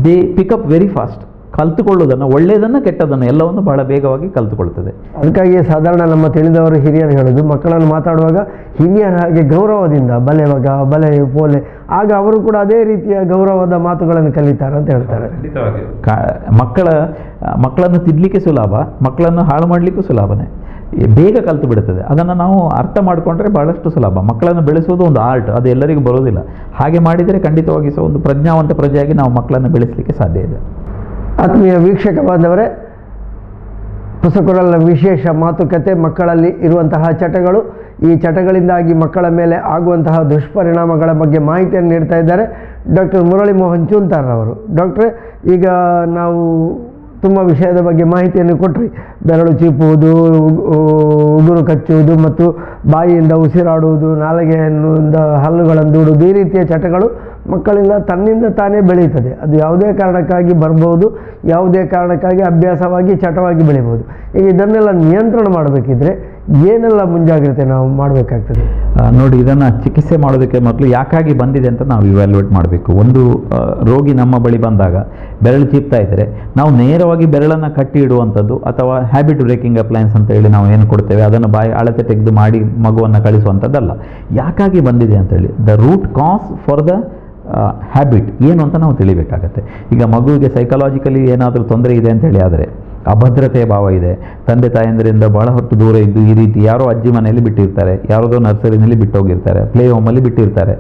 Speaker 2: ದೇ ಪಿಕಪ್ ವೆರಿ ಫಾಸ್ಟ್. ಕಲ್ತುಕೊಳ್ಳೋದನ್ನು, ಒಳ್ಳೆಯದನ್ನು ಕೆಟ್ಟದನ್ನು ಎಲ್ಲವನ್ನು ಬಹಳ ಬೇಗವಾಗಿ ಕಲ್ತುಕೊಳ್ತದೆ.
Speaker 1: ಅದಕ್ಕಾಗಿ ಸಾಧಾರಣ ನಮ್ಮ ತಿಳಿದವರು ಹಿರಿಯರು ಹೇಳೋದು, ಮಕ್ಕಳನ್ನು ಮಾತಾಡುವಾಗ ಹಿರಿಯರ ಹಾಗೆ ಗೌರವದಿಂದ ಬಲೆ ಮಗ, ಬಲೆ ಪೋಲೆ, ಆಗ ಅವರು ಕೂಡ ಅದೇ ರೀತಿಯ ಗೌರವದ ಮಾತುಗಳನ್ನು ಕಲಿತಾರೆ ಅಂತ ಹೇಳ್ತಾರೆ.
Speaker 2: ಮಕ್ಕಳನ್ನು ತಿದ್ದಲಿಕ್ಕೆ ಸುಲಭ, ಮಕ್ಕಳನ್ನು ಹಾಳು ಮಾಡಲಿಕ್ಕೂ ಸುಲಭನೇ. ಬೇಗ ಕಲ್ತು ಬಿಡುತ್ತದೆ. ಅದನ್ನು ನಾವು ಅರ್ಥ ಮಾಡಿಕೊಂಡ್ರೆ ಬಹಳಷ್ಟು ಸುಲಭ. ಮಕ್ಕಳನ್ನು ಬೆಳೆಸೋದು ಒಂದು ಆರ್ಟ್, ಅದು ಎಲ್ಲರಿಗೂ ಬರೋದಿಲ್ಲ. ಹಾಗೆ ಮಾಡಿದರೆ ಖಂಡಿತವಾಗಿ ಸಹ ಒಂದು ಪ್ರಜ್ಞಾವಂತ ಪ್ರಜೆಯಾಗಿ ನಾವು ಮಕ್ಕಳನ್ನು ಬೆಳೆಸಲಿಕ್ಕೆ ಸಾಧ್ಯ ಇದೆ.
Speaker 1: ಆತ್ಮೀಯ ವೀಕ್ಷಕ ಬಾಂಧವರೇ, ಹೊಸಕೊರಲಿನ ವಿಶೇಷ ಮಾತುಕತೆ ಮಕ್ಕಳಲ್ಲಿ ಇರುವಂತಹ ಚಟಗಳು, ಈ ಚಟಗಳಿಂದಾಗಿ ಮಕ್ಕಳ ಮೇಲೆ ಆಗುವಂತಹ ದುಷ್ಪರಿಣಾಮಗಳ ಬಗ್ಗೆ ಮಾಹಿತಿಯನ್ನು ನೀಡ್ತಾ ಇದ್ದಾರೆ ಡಾಕ್ಟರ್ ಮುರಳಿ ಮೋಹನ್ ಚೂಂತಾರ್ರವರು. ಡಾಕ್ಟ್ರೇ, ಈಗ ನಾವು ತುಂಬ ವಿಷಯದ ಬಗ್ಗೆ ಮಾಹಿತಿಯನ್ನು ಕೊಟ್ಟರಿ. ಬೆರಳು ಚೀಪುವುದು, ಉಗುರು ಕಚ್ಚುವುದು ಮತ್ತು ಬಾಯಿಯಿಂದ ಉಸಿರಾಡುವುದು, ನಾಲಿಗೆಯಿಂದ ಹಲ್ಲುಗಳನ್ನು ದೂಡುವುದು, ಈ ರೀತಿಯ ಚಟಗಳು ಮಕ್ಕಳಿಂದ ತನ್ನಿಂದ ತಾನೇ ಬೆಳೆಯುತ್ತದೆ. ಅದು ಯಾವುದೇ ಕಾರಣಕ್ಕಾಗಿ ಬರ್ಬೋದು, ಯಾವುದೇ ಕಾರಣಕ್ಕಾಗಿ ಅಭ್ಯಾಸವಾಗಿ ಚಟವಾಗಿ ಬೆಳಿಬೋದು. ಈಗ ಇದನ್ನೆಲ್ಲ ನಿಯಂತ್ರಣ ಮಾಡಬೇಕಿದ್ರೆ ಏನೆಲ್ಲ ಮುಂಜಾಗ್ರತೆ ನಾವು ಮಾಡಬೇಕಾಗ್ತದೆ?
Speaker 2: ನೋಡಿ, ಇದನ್ನು ಚಿಕಿತ್ಸೆ ಮಾಡೋದಕ್ಕೆ ಮೊದಲು ಯಾಕಾಗಿ ಬಂದಿದೆ ಅಂತ ನಾವು ಇವ್ಯಾಲ್ಯೂಯೇಟ್ ಮಾಡಬೇಕು. ಒಂದು ರೋಗಿ ನಮ್ಮ ಬಳಿ ಬಂದಾಗ ಬೆರಳು ಚೀಪ್ತಾ ಇದ್ದರೆ ನಾವು ನೇರವಾಗಿ ಬೆರಳನ್ನು ಕಟ್ಟಿ ಇಡುವಂಥದ್ದು ಅಥವಾ ಹ್ಯಾಬಿಟ್ ಬ್ರೇಕಿಂಗ್ ಅಪ್ಲಯನ್ಸ್ ಅಂತ ಹೇಳಿ ನಾವು ಏನು ಕೊಡ್ತೇವೆ ಅದನ್ನು ಬಾಯಿ ಅಳತೆ ತೆಗೆದು ಮಾಡಿ ಮಗುವನ್ನು ಕಳಿಸುವಂಥದ್ದಲ್ಲ. ಯಾಕಾಗಿ ಬಂದಿದೆ ಅಂತೇಳಿ the root cause for the habit ಏನು ಅಂತ ನಾವು ತಿಳಿಬೇಕಾಗತ್ತೆ. ಈಗ ಮಗುವಿಗೆ ಸೈಕಲಾಜಿಕಲಿ ಏನಾದರೂ ತೊಂದರೆ ಇದೆ ಅಂತೇಳಿ ಆದರೆ, ಅಭದ್ರತೆಯ ಭಾವ ಇದೆ, ತಂದೆ ತಾಯಂದರಿಂದ ಬಹಳ ಹೊತ್ತು ದೂರ ಇದ್ದು ಈ ರೀತಿ ಯಾರೋ ಅಜ್ಜಿ ಮನೆಯಲ್ಲಿ ಬಿಟ್ಟಿರ್ತಾರೆ, ಯಾರದೋ ನರ್ಸರಿನಲ್ಲಿ ಬಿಟ್ಟೋಗಿರ್ತಾರೆ, ಪ್ಲೇ ಹೋಮಲ್ಲಿ ಬಿಟ್ಟಿರ್ತಾರೆ,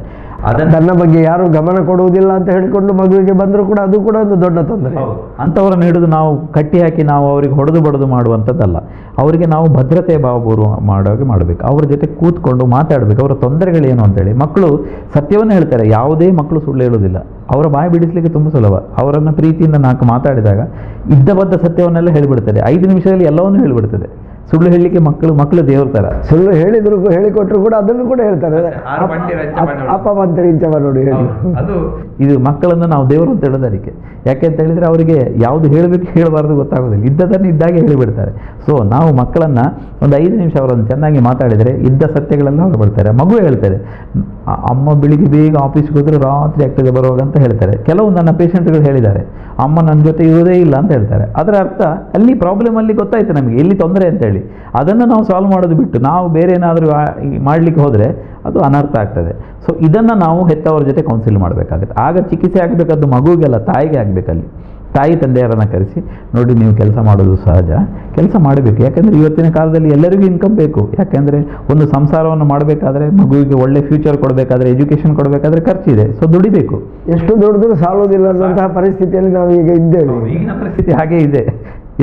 Speaker 1: ಅದನ್ನ ಬಗ್ಗೆ ಯಾರು ಗಮನ ಕೊಡುವುದಿಲ್ಲ ಅಂತ ಹೇಳಿಕೊಂಡು ಮಗುವಿಗೆ ಬಂದರೂ ಕೂಡ ಅದು ಕೂಡ ಒಂದು ದೊಡ್ಡ ತೊಂದರೆ.
Speaker 2: ಅಂಥವ್ರನ್ನ ಹಿಡಿದು ನಾವು ಕಟ್ಟಿ ಹಾಕಿ ನಾವು ಅವರಿಗೆ ಹೊಡೆದು ಬಡದು ಮಾಡುವಂಥದ್ದಲ್ಲ. ಅವರಿಗೆ ನಾವು ಭದ್ರತೆಯ ಭಾವಪೂರ್ವ ಮಾಡೋಗೆ ಮಾಡಬೇಕು. ಅವ್ರ ಜೊತೆ ಕೂತ್ಕೊಂಡು ಮಾತಾಡಬೇಕು, ಅವರ ತೊಂದರೆಗಳೇನು ಅಂತೇಳಿ. ಮಕ್ಕಳು ಸತ್ಯವನ್ನು ಹೇಳ್ತಾರೆ, ಯಾವುದೇ ಮಕ್ಕಳು ಸುಳ್ಳು ಹೇಳೋದಿಲ್ಲ. ಅವರ ಬಾಯಿ ಬಿಡಿಸಲಿಕ್ಕೆ ತುಂಬ ಸುಲಭ. ಅವರನ್ನು ಪ್ರೀತಿಯಿಂದ ನಾಲ್ಕು ಮಾತಾಡಿದಾಗ ಇದ್ದಬದ್ದ ಸತ್ಯವನ್ನೆಲ್ಲ ಹೇಳಿಬಿಡ್ತಾರೆ. 5 ನಿಮಿಷದಲ್ಲಿ ಎಲ್ಲವನ್ನೂ ಹೇಳಿಬಿಡ್ತದೆ. ಸುಳ್ಳು ಹೇಳಲಿಕ್ಕೆ ಮಕ್ಕಳು ದೇವ್ರ ಥರ.
Speaker 1: ಸುಳ್ಳು ಹೇಳಿಕೊಟ್ರು ಕೂಡ ಅದನ್ನು ಕೂಡ ಹೇಳ್ತಾರೆ, ಅಪ್ಪ ಮಂತ್ರಿ ಇಂಚವ ನೋಡಿ ಹೇಳಿ.
Speaker 2: ಅದು ಇದು ಮಕ್ಕಳನ್ನು ನಾವು ದೇವರು ಅಂತ ಹೇಳೋದು ಅದಕ್ಕೆ. ಯಾಕೆ ಅಂತ ಹೇಳಿದರೆ ಅವರಿಗೆ ಯಾವುದು ಹೇಳಬೇಕು ಹೇಳಬಾರ್ದು ಗೊತ್ತಾಗೋದಿಲ್ಲ, ಇದ್ದದನ್ನು ಇದ್ದಾಗೆ ಹೇಳಿಬಿಡ್ತಾರೆ. ಸೊ ನಾವು ಮಕ್ಕಳನ್ನು ಒಂದು 5 ನಿಮಿಷ ಅವರನ್ನು ಚೆನ್ನಾಗಿ ಮಾತಾಡಿದರೆ ಇದ್ದ ಸತ್ಯಗಳೆಲ್ಲ ಹೊರಬಿಡ್ತಾರೆ. ಮಗು ಹೇಳ್ತಾರೆ, ಅಮ್ಮ ಬೆಳಿಗ್ಗೆ ಬೇಗ ಆಫೀಸ್ಗೆ ಹೋದರೆ ರಾತ್ರಿ ಆಗ್ತದೆ ಬರುವಾಗ ಅಂತ ಹೇಳ್ತಾರೆ. ಕೆಲವು ನನ್ನ ಪೇಷಂಟ್ಗಳು ಹೇಳಿದ್ದಾರೆ, ಅಮ್ಮ ನನ್ನ ಜೊತೆ ಇರೋದೇ ಇಲ್ಲ ಅಂತ ಹೇಳ್ತಾರೆ. ಅದರ ಅರ್ಥ ಅಲ್ಲಿ ಪ್ರಾಬ್ಲಮ್ ಅಲ್ಲಿ ಗೊತ್ತಾಯ್ತು ನಮಗೆ ಎಲ್ಲಿ ತೊಂದರೆ ಅಂತೇಳಿ. ಅದನ್ನು ನಾವು ಸಾಲ್ವ್ ಮಾಡೋದು ಬಿಟ್ಟು ನಾವು ಬೇರೆ ಏನಾದರೂ ಮಾಡಲಿಕ್ಕೆ ಹೋದರೆ ಅದು ಅನರ್ಥ ಆಗ್ತದೆ. ಸೊ ಇದನ್ನು ನಾವು ಹೆತ್ತವರ ಜೊತೆ ಕೌನ್ಸಿಲ್ ಮಾಡಬೇಕಾಗುತ್ತೆ. ಆಗ ಚಿಕಿತ್ಸೆ ಆಗಬೇಕಾದ್ದು ಮಗುವಿಗೆಲ್ಲ, ತಾಯಿಗೆ ಆಗಬೇಕಲ್ಲಿ. ತಾಯಿ ತಂದೆಯರನ್ನು ಕರೆಸಿ, ನೋಡಿ ನೀವು ಕೆಲಸ ಮಾಡೋದು ಸಹಜ, ಕೆಲಸ ಮಾಡಬೇಕು. ಯಾಕೆಂದರೆ ಇವತ್ತಿನ ಕಾಲದಲ್ಲಿ ಎಲ್ಲರಿಗೂ ಇನ್ಕಮ್ ಬೇಕು. ಯಾಕೆಂದರೆ ಒಂದು ಸಂಸಾರವನ್ನು ಮಾಡಬೇಕಾದ್ರೆ, ಮಗುವಿಗೆ ಒಳ್ಳೆ ಫ್ಯೂಚರ್ ಕೊಡಬೇಕಾದ್ರೆ, ಎಜುಕೇಷನ್ ಕೊಡಬೇಕಾದ್ರೆ ಖರ್ಚಿದೆ. ಸೊ ದುಡಿಬೇಕು.
Speaker 1: ಎಷ್ಟು ದುಡಿದ್ರೂ ಸಾಲೋದಿಲ್ಲ ಅನ್ನುವಂತಹ ಪರಿಸ್ಥಿತಿಯಲ್ಲಿ ನಾವು ಈಗ ಇದ್ದೇವೆ.
Speaker 2: ಈಗಿನ ಪರಿಸ್ಥಿತಿ ಹಾಗೇ ಇದೆ.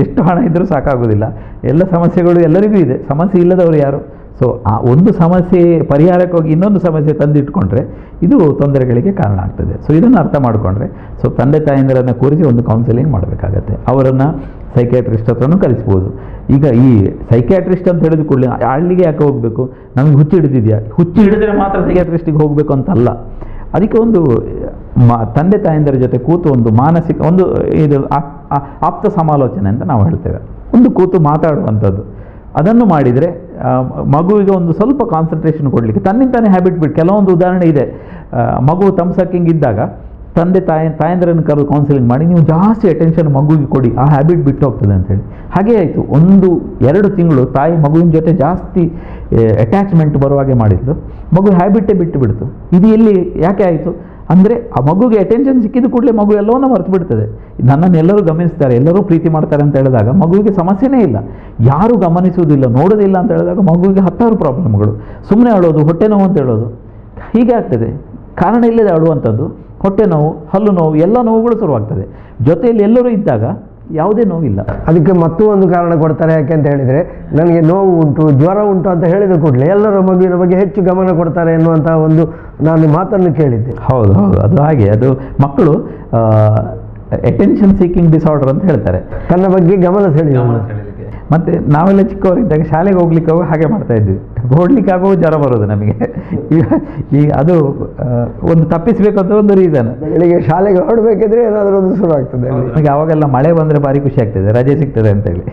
Speaker 2: ಎಷ್ಟು ಹಣ ಇದ್ದರೂ ಸಾಕಾಗೋದಿಲ್ಲ. ಎಲ್ಲ ಸಮಸ್ಯೆಗಳು ಎಲ್ಲರಿಗೂ ಇದೆ, ಸಮಸ್ಯೆ ಇಲ್ಲದವರು ಯಾರು? ಸೊ ಆ ಒಂದು ಸಮಸ್ಯೆ ಪರಿಹಾರಕ್ಕೆ ಹೋಗಿ ಇನ್ನೊಂದು ಸಮಸ್ಯೆ ತಂದಿಟ್ಕೊಂಡ್ರೆ ಇದು ತೊಂದರೆಗಳಿಗೆ ಕಾರಣ ಆಗ್ತದೆ. ಸೊ ಇದನ್ನು ಅರ್ಥ ಮಾಡಿಕೊಂಡ್ರೆ ಸೊ ತಂದೆ ತಾಯಂದಿರನ್ನು ಕೂರಿಸಿ ಒಂದು ಕೌನ್ಸಿಲಿಂಗ್ ಮಾಡಬೇಕಾಗತ್ತೆ. ಅವರನ್ನು ಸೈಕ್ಯಾಟ್ರಿಸ್ಟ್ ಹತ್ರನೂ ಕಲಿಸ್ಬೋದು. ಈಗ ಈ ಸೈಕ್ಯಾಟ್ರಿಸ್ಟ್ ಅಂತ ಹೇಳಿದ ಕೂಡಲೇ ಹಳ್ಳಿಗೆ ಯಾಕೆ ಹೋಗಬೇಕು, ನಮಗೆ ಹುಚ್ಚು ಹಿಡಿದಿದೆಯಾ, ಹುಚ್ಚು ಹಿಡಿದ್ರೆ ಮಾತ್ರ ಸೈಕ್ಯಾಟ್ರಿಸ್ಟಿಗೆ ಹೋಗಬೇಕು ಅಂತಲ್ಲ. ಅದಕ್ಕೆ ಒಂದು ತಂದೆ ತಾಯಂದಿರ ಜೊತೆ ಕೂತು ಒಂದು ಮಾನಸಿಕ ಒಂದು ಇದು ಆಪ್ತ ಸಮಾಲೋಚನೆ ಅಂತ ನಾವು ಹೇಳ್ತೇವೆ, ಒಂದು ಕೂತು ಮಾತಾಡುವಂಥದ್ದು. ಅದನ್ನು ಮಾಡಿದರೆ ಮಗುವಿಗೆ ಒಂದು ಸ್ವಲ್ಪ ಕಾನ್ಸಂಟ್ರೇಷನ್ ಕೊಡಲಿಕ್ಕೆ ತನ್ನಿಂತಾನೇ ಹ್ಯಾಬಿಟ್ ಬಿಟ್ಟು ಕೆಲವೊಂದು ಉದಾಹರಣೆ ಇದೆ. ಮಗು ಸಕ್ಕಿಂಗ್ ಇದ್ದಾಗ ತಂದೆ ತಾಯಂದಿರನ್ನು ಕರೆದು ಕೌನ್ಸಿಲಿಂಗ್ ಮಾಡಿ ನೀವು ಜಾಸ್ತಿ ಅಟೆನ್ಷನ್ ಮಗುವಿಗೆ ಕೊಡಿ, ಆ ಹ್ಯಾಬಿಟ್ ಬಿಟ್ಟು ಹೋಗ್ತದೆ ಅಂತೇಳಿ. ಹಾಗೇ ಆಯಿತು. 1-2 ತಿಂಗಳು ತಾಯಿ ಮಗುವಿನ ಜೊತೆ ಜಾಸ್ತಿ ಅಟ್ಯಾಚ್ಮೆಂಟ್ ಬರುವಾಗೆ ಮಾಡಿದ್ದು, ಮಗು ಹ್ಯಾಬಿಟ್ಟೇ ಬಿಟ್ಟು ಬಿಡ್ತು. ಇದು ಎಲ್ಲಿ ಯಾಕೆ ಆಯಿತು ಅಂದರೆ ಆ ಮಗುಗೆ ಅಟೆನ್ಷನ್ ಸಿಕ್ಕಿದ ಕೂಡಲೇ ಮಗು ಎಲ್ಲವನ್ನೂ ಮರೆತು ಬಿಡ್ತದೆ. ನನ್ನನ್ನು ಎಲ್ಲರೂ ಗಮನಿಸ್ತಾರೆ, ಎಲ್ಲರೂ ಪ್ರೀತಿ ಮಾಡ್ತಾರೆ ಅಂತ ಹೇಳಿದಾಗ ಮಗುವಿಗೆ ಸಮಸ್ಯೆನೇ ಇಲ್ಲ. ಯಾರು ಗಮನಿಸುವುದಿಲ್ಲ, ನೋಡೋದಿಲ್ಲ ಅಂತ ಹೇಳಿದಾಗ ಮಗುವಿಗೆ 10,000 ಪ್ರಾಬ್ಲಮ್ಗಳು. ಸುಮ್ಮನೆ ಅಳೋದು, ಹೊಟ್ಟೆ ನೋವು ಅಂತ ಹೇಳೋದು, ಹೀಗೆ ಆಗ್ತದೆ. ಕಾರಣ ಇಲ್ಲದೆ ಅಳುವಂಥದ್ದು, ಹೊಟ್ಟೆ ನೋವು, ಹಲ್ಲು ನೋವು, ಎಲ್ಲ ನೋವುಗಳು ಶುರುವಾಗ್ತದೆ. ಜೊತೆಯಲ್ಲಿ ಎಲ್ಲರೂ ಇದ್ದಾಗ ಯಾವುದೇ ನೋವಿಲ್ಲ.
Speaker 1: ಅದಕ್ಕೆ ಮತ್ತೂ ಒಂದು ಕಾರಣ ಕೊಡ್ತಾರೆ. ಯಾಕೆ ಅಂತ ಹೇಳಿದರೆ, ನನಗೆ ನೋವು ಉಂಟು, ಜ್ವರ ಉಂಟು ಅಂತ ಹೇಳಿದ ಕೂಡಲೇ ಎಲ್ಲರೂ ಮಗುವಿನ ಬಗ್ಗೆ ಹೆಚ್ಚು ಗಮನ ಕೊಡ್ತಾರೆ ಎನ್ನುವಂಥ ಒಂದು ನಾನು ಮಾತನ್ನು ಕೇಳಿದ್ದೆ.
Speaker 2: ಹೌದು, ಅದು ಹಾಗೆ. ಅದು ಮಕ್ಕಳು ಅಟೆನ್ಷನ್ ಸೀಕಿಂಗ್ ಡಿಸಾರ್ಡರ್ ಅಂತ ಹೇಳ್ತಾರೆ,
Speaker 1: ತನ್ನ ಬಗ್ಗೆ ಗಮನ ಸೆಳೆಯುವುದು.
Speaker 2: ಮತ್ತು ನಾವೆಲ್ಲ ಚಿಕ್ಕವರಿದ್ದಾಗ ಶಾಲೆಗೆ ಹೋಗ್ಲಿಕ್ಕೆ ಹಾಗೆ ಮಾಡ್ತಾ ಇದ್ವಿ. ಓಡ್ಲಿಕ್ಕೆ ಆಗೋ ಜ್ವರ ಬರೋದು ನಮಗೆ. ಈಗ ಅದು ಒಂದು ತಪ್ಪಿಸಬೇಕು ಅಂತ ಒಂದು ರೀಸನ್.
Speaker 1: ಬೆಳಿಗ್ಗೆ ಶಾಲೆಗೆ ಹೊರಡಬೇಕಿದ್ರೆ ಏನಾದರೂ ಒಂದು ಶುರು ಆಗ್ತದೆ.
Speaker 2: ನಮಗೆ ಅವಾಗೆಲ್ಲ ಮಳೆ ಬಂದರೆ ಭಾರಿ ಖುಷಿ ಆಗ್ತದೆ, ರಜೆ ಸಿಗ್ತದೆ ಅಂತೇಳಿ.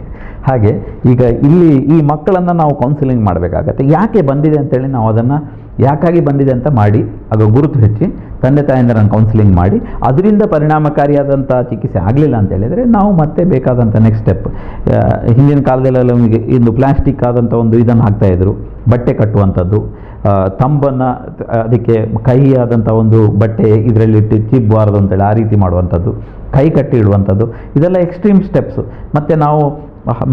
Speaker 2: ಹಾಗೆ ಈಗ ಇಲ್ಲಿ ಈ ಮಕ್ಕಳನ್ನು ನಾವು ಕೌನ್ಸಿಲಿಂಗ್ ಮಾಡಬೇಕಾಗತ್ತೆ. ಯಾಕೆ ಬಂದಿದೆ ಅಂತೇಳಿ ನಾವು ಅದನ್ನು ಯಾಕಾಗಿ ಬಂದಿದೆ ಅಂತ ಮಾಡಿ ಆಗ ಗುರುತು ಹೆಚ್ಚಿ ತಂದೆ ತಾಯಂದಿರನ್ನು ಕೌನ್ಸಿಲಿಂಗ್ ಮಾಡಿ ಅದರಿಂದ ಪರಿಣಾಮಕಾರಿಯಾದಂಥ ಚಿಕಿತ್ಸೆ ಆಗಲಿಲ್ಲ ಅಂತ ಹೇಳಿದರೆ ನಾವು ಮತ್ತೆ ಬೇಕಾದಂಥ ನೆಕ್ಸ್ಟ್ ಸ್ಟೆಪ್. ಹಿಂದಿನ ಕಾಲದಲ್ಲೆಲ್ಲ ನಮಗೆ ಇಂದು ಪ್ಲಾಸ್ಟಿಕ್ ಆದಂಥ ಒಂದು ಇದನ್ನು ಹಾಕ್ತಾಯಿದ್ರು, ಬಟ್ಟೆ ಕಟ್ಟುವಂಥದ್ದು, ತಂಬನ್ನು ಅದಕ್ಕೆ ಕಹಿ ಆದಂಥ ಒಂದು ಬಟ್ಟೆ ಇದರಲ್ಲಿಟ್ಟು ಚಿಬ್ಬಾರದು ಅಂತೇಳಿ ಆ ರೀತಿ ಮಾಡುವಂಥದ್ದು, ಕೈ ಕಟ್ಟಿ ಇಡುವಂಥದ್ದು, ಇದೆಲ್ಲ ಎಕ್ಸ್ಟ್ರೀಮ್ ಸ್ಟೆಪ್ಸು. ಮತ್ತು ನಾವು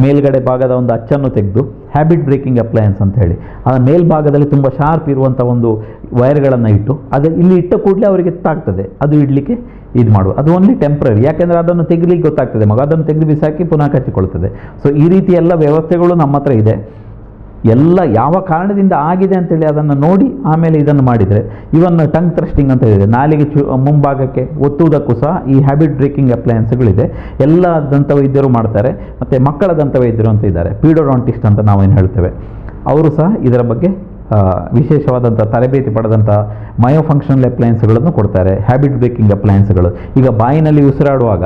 Speaker 2: ಮೇಲ್ಗಡೆ ಭಾಗದ ಒಂದು ಅಚ್ಚನ್ನು ತೆಗೆದು ಹ್ಯಾಬಿಟ್ ಬ್ರೇಕಿಂಗ್ ಅಪ್ಲಯನ್ಸ್ ಅಂತ ಹೇಳಿ ಆ ಮೇಲ್ಭಾಗದಲ್ಲಿ ತುಂಬ ಶಾರ್ಪ್ ಇರುವಂಥ ಒಂದು ವೈರ್ಗಳನ್ನು ಇಟ್ಟು ಅದು ಇಲ್ಲಿ ಇಟ್ಟ ಕೂಡಲೇ ಅವರಿಗೆ ಗೊತ್ತಾಗ್ತದೆ ಅದು ಇಡಲಿಕ್ಕೆ ಇದು ಮಾಡುವ. ಅದು ಓನ್ಲಿ ಟೆಂಪ್ರರಿ, ಯಾಕೆಂದರೆ ಅದನ್ನು ತೆಗಿಲಿಕ್ಕೆ ಗೊತ್ತಾಗ್ತದೆ, ಮಗ ಅದನ್ನು ತೆಗೆದು ಬಿಸಾಕಿ ಪುನಃ ಕಚ್ಚಿಕೊಳ್ತದೆ. ಸೊ ಈ ರೀತಿ ಎಲ್ಲ ವ್ಯವಸ್ಥೆಗಳು ನಮ್ಮ ಹತ್ರ ಇದೆ. ಎಲ್ಲ ಯಾವ ಕಾರಣದಿಂದ ಆಗಿದೆ ಅಂತೇಳಿ ಅದನ್ನು ನೋಡಿ ಆಮೇಲೆ ಇದನ್ನು ಮಾಡಿದರೆ, ಇವನ್ ಟಂಗ್ ಥ್ರಸ್ಟಿಂಗ್ ಅಂತ ಇದೆ, ನಾಲಿಗೆ ಮುಂಭಾಗಕ್ಕೆ ಒತ್ತುವುದಕ್ಕೂ ಸಹ ಈ ಹ್ಯಾಬಿಟ್ ಬ್ರೇಕಿಂಗ್ ಅಪ್ಲಯನ್ಸ್ಗಳಿದೆ. ಎಲ್ಲ ದಂತವೈದ್ಯರು ಮಾಡ್ತಾರೆ. ಮತ್ತು ಮಕ್ಕಳ ದಂತವೈದ್ಯರು ಅಂತ ಇದ್ದಾರೆ, ಪೀಡೋಡಾಂಟಿಸ್ಟ್ ಅಂತ ನಾವೇನು ಹೇಳ್ತೇವೆ, ಅವರು ಸಹ ಇದರ ಬಗ್ಗೆ ವಿಶೇಷವಾದಂಥ ತರಬೇತಿ ಪಡೆದಂಥ ಮಯೋಫಂಕ್ಷನಲ್ ಅಪ್ಲಯನ್ಸ್ಗಳನ್ನು ಕೊಡ್ತಾರೆ, ಹ್ಯಾಬಿಟ್ ಬ್ರೇಕಿಂಗ್ ಅಪ್ಲಯನ್ಸ್ಗಳು. ಈಗ ಬಾಯಿನಲ್ಲಿ ಉಸಿರಾಡುವಾಗ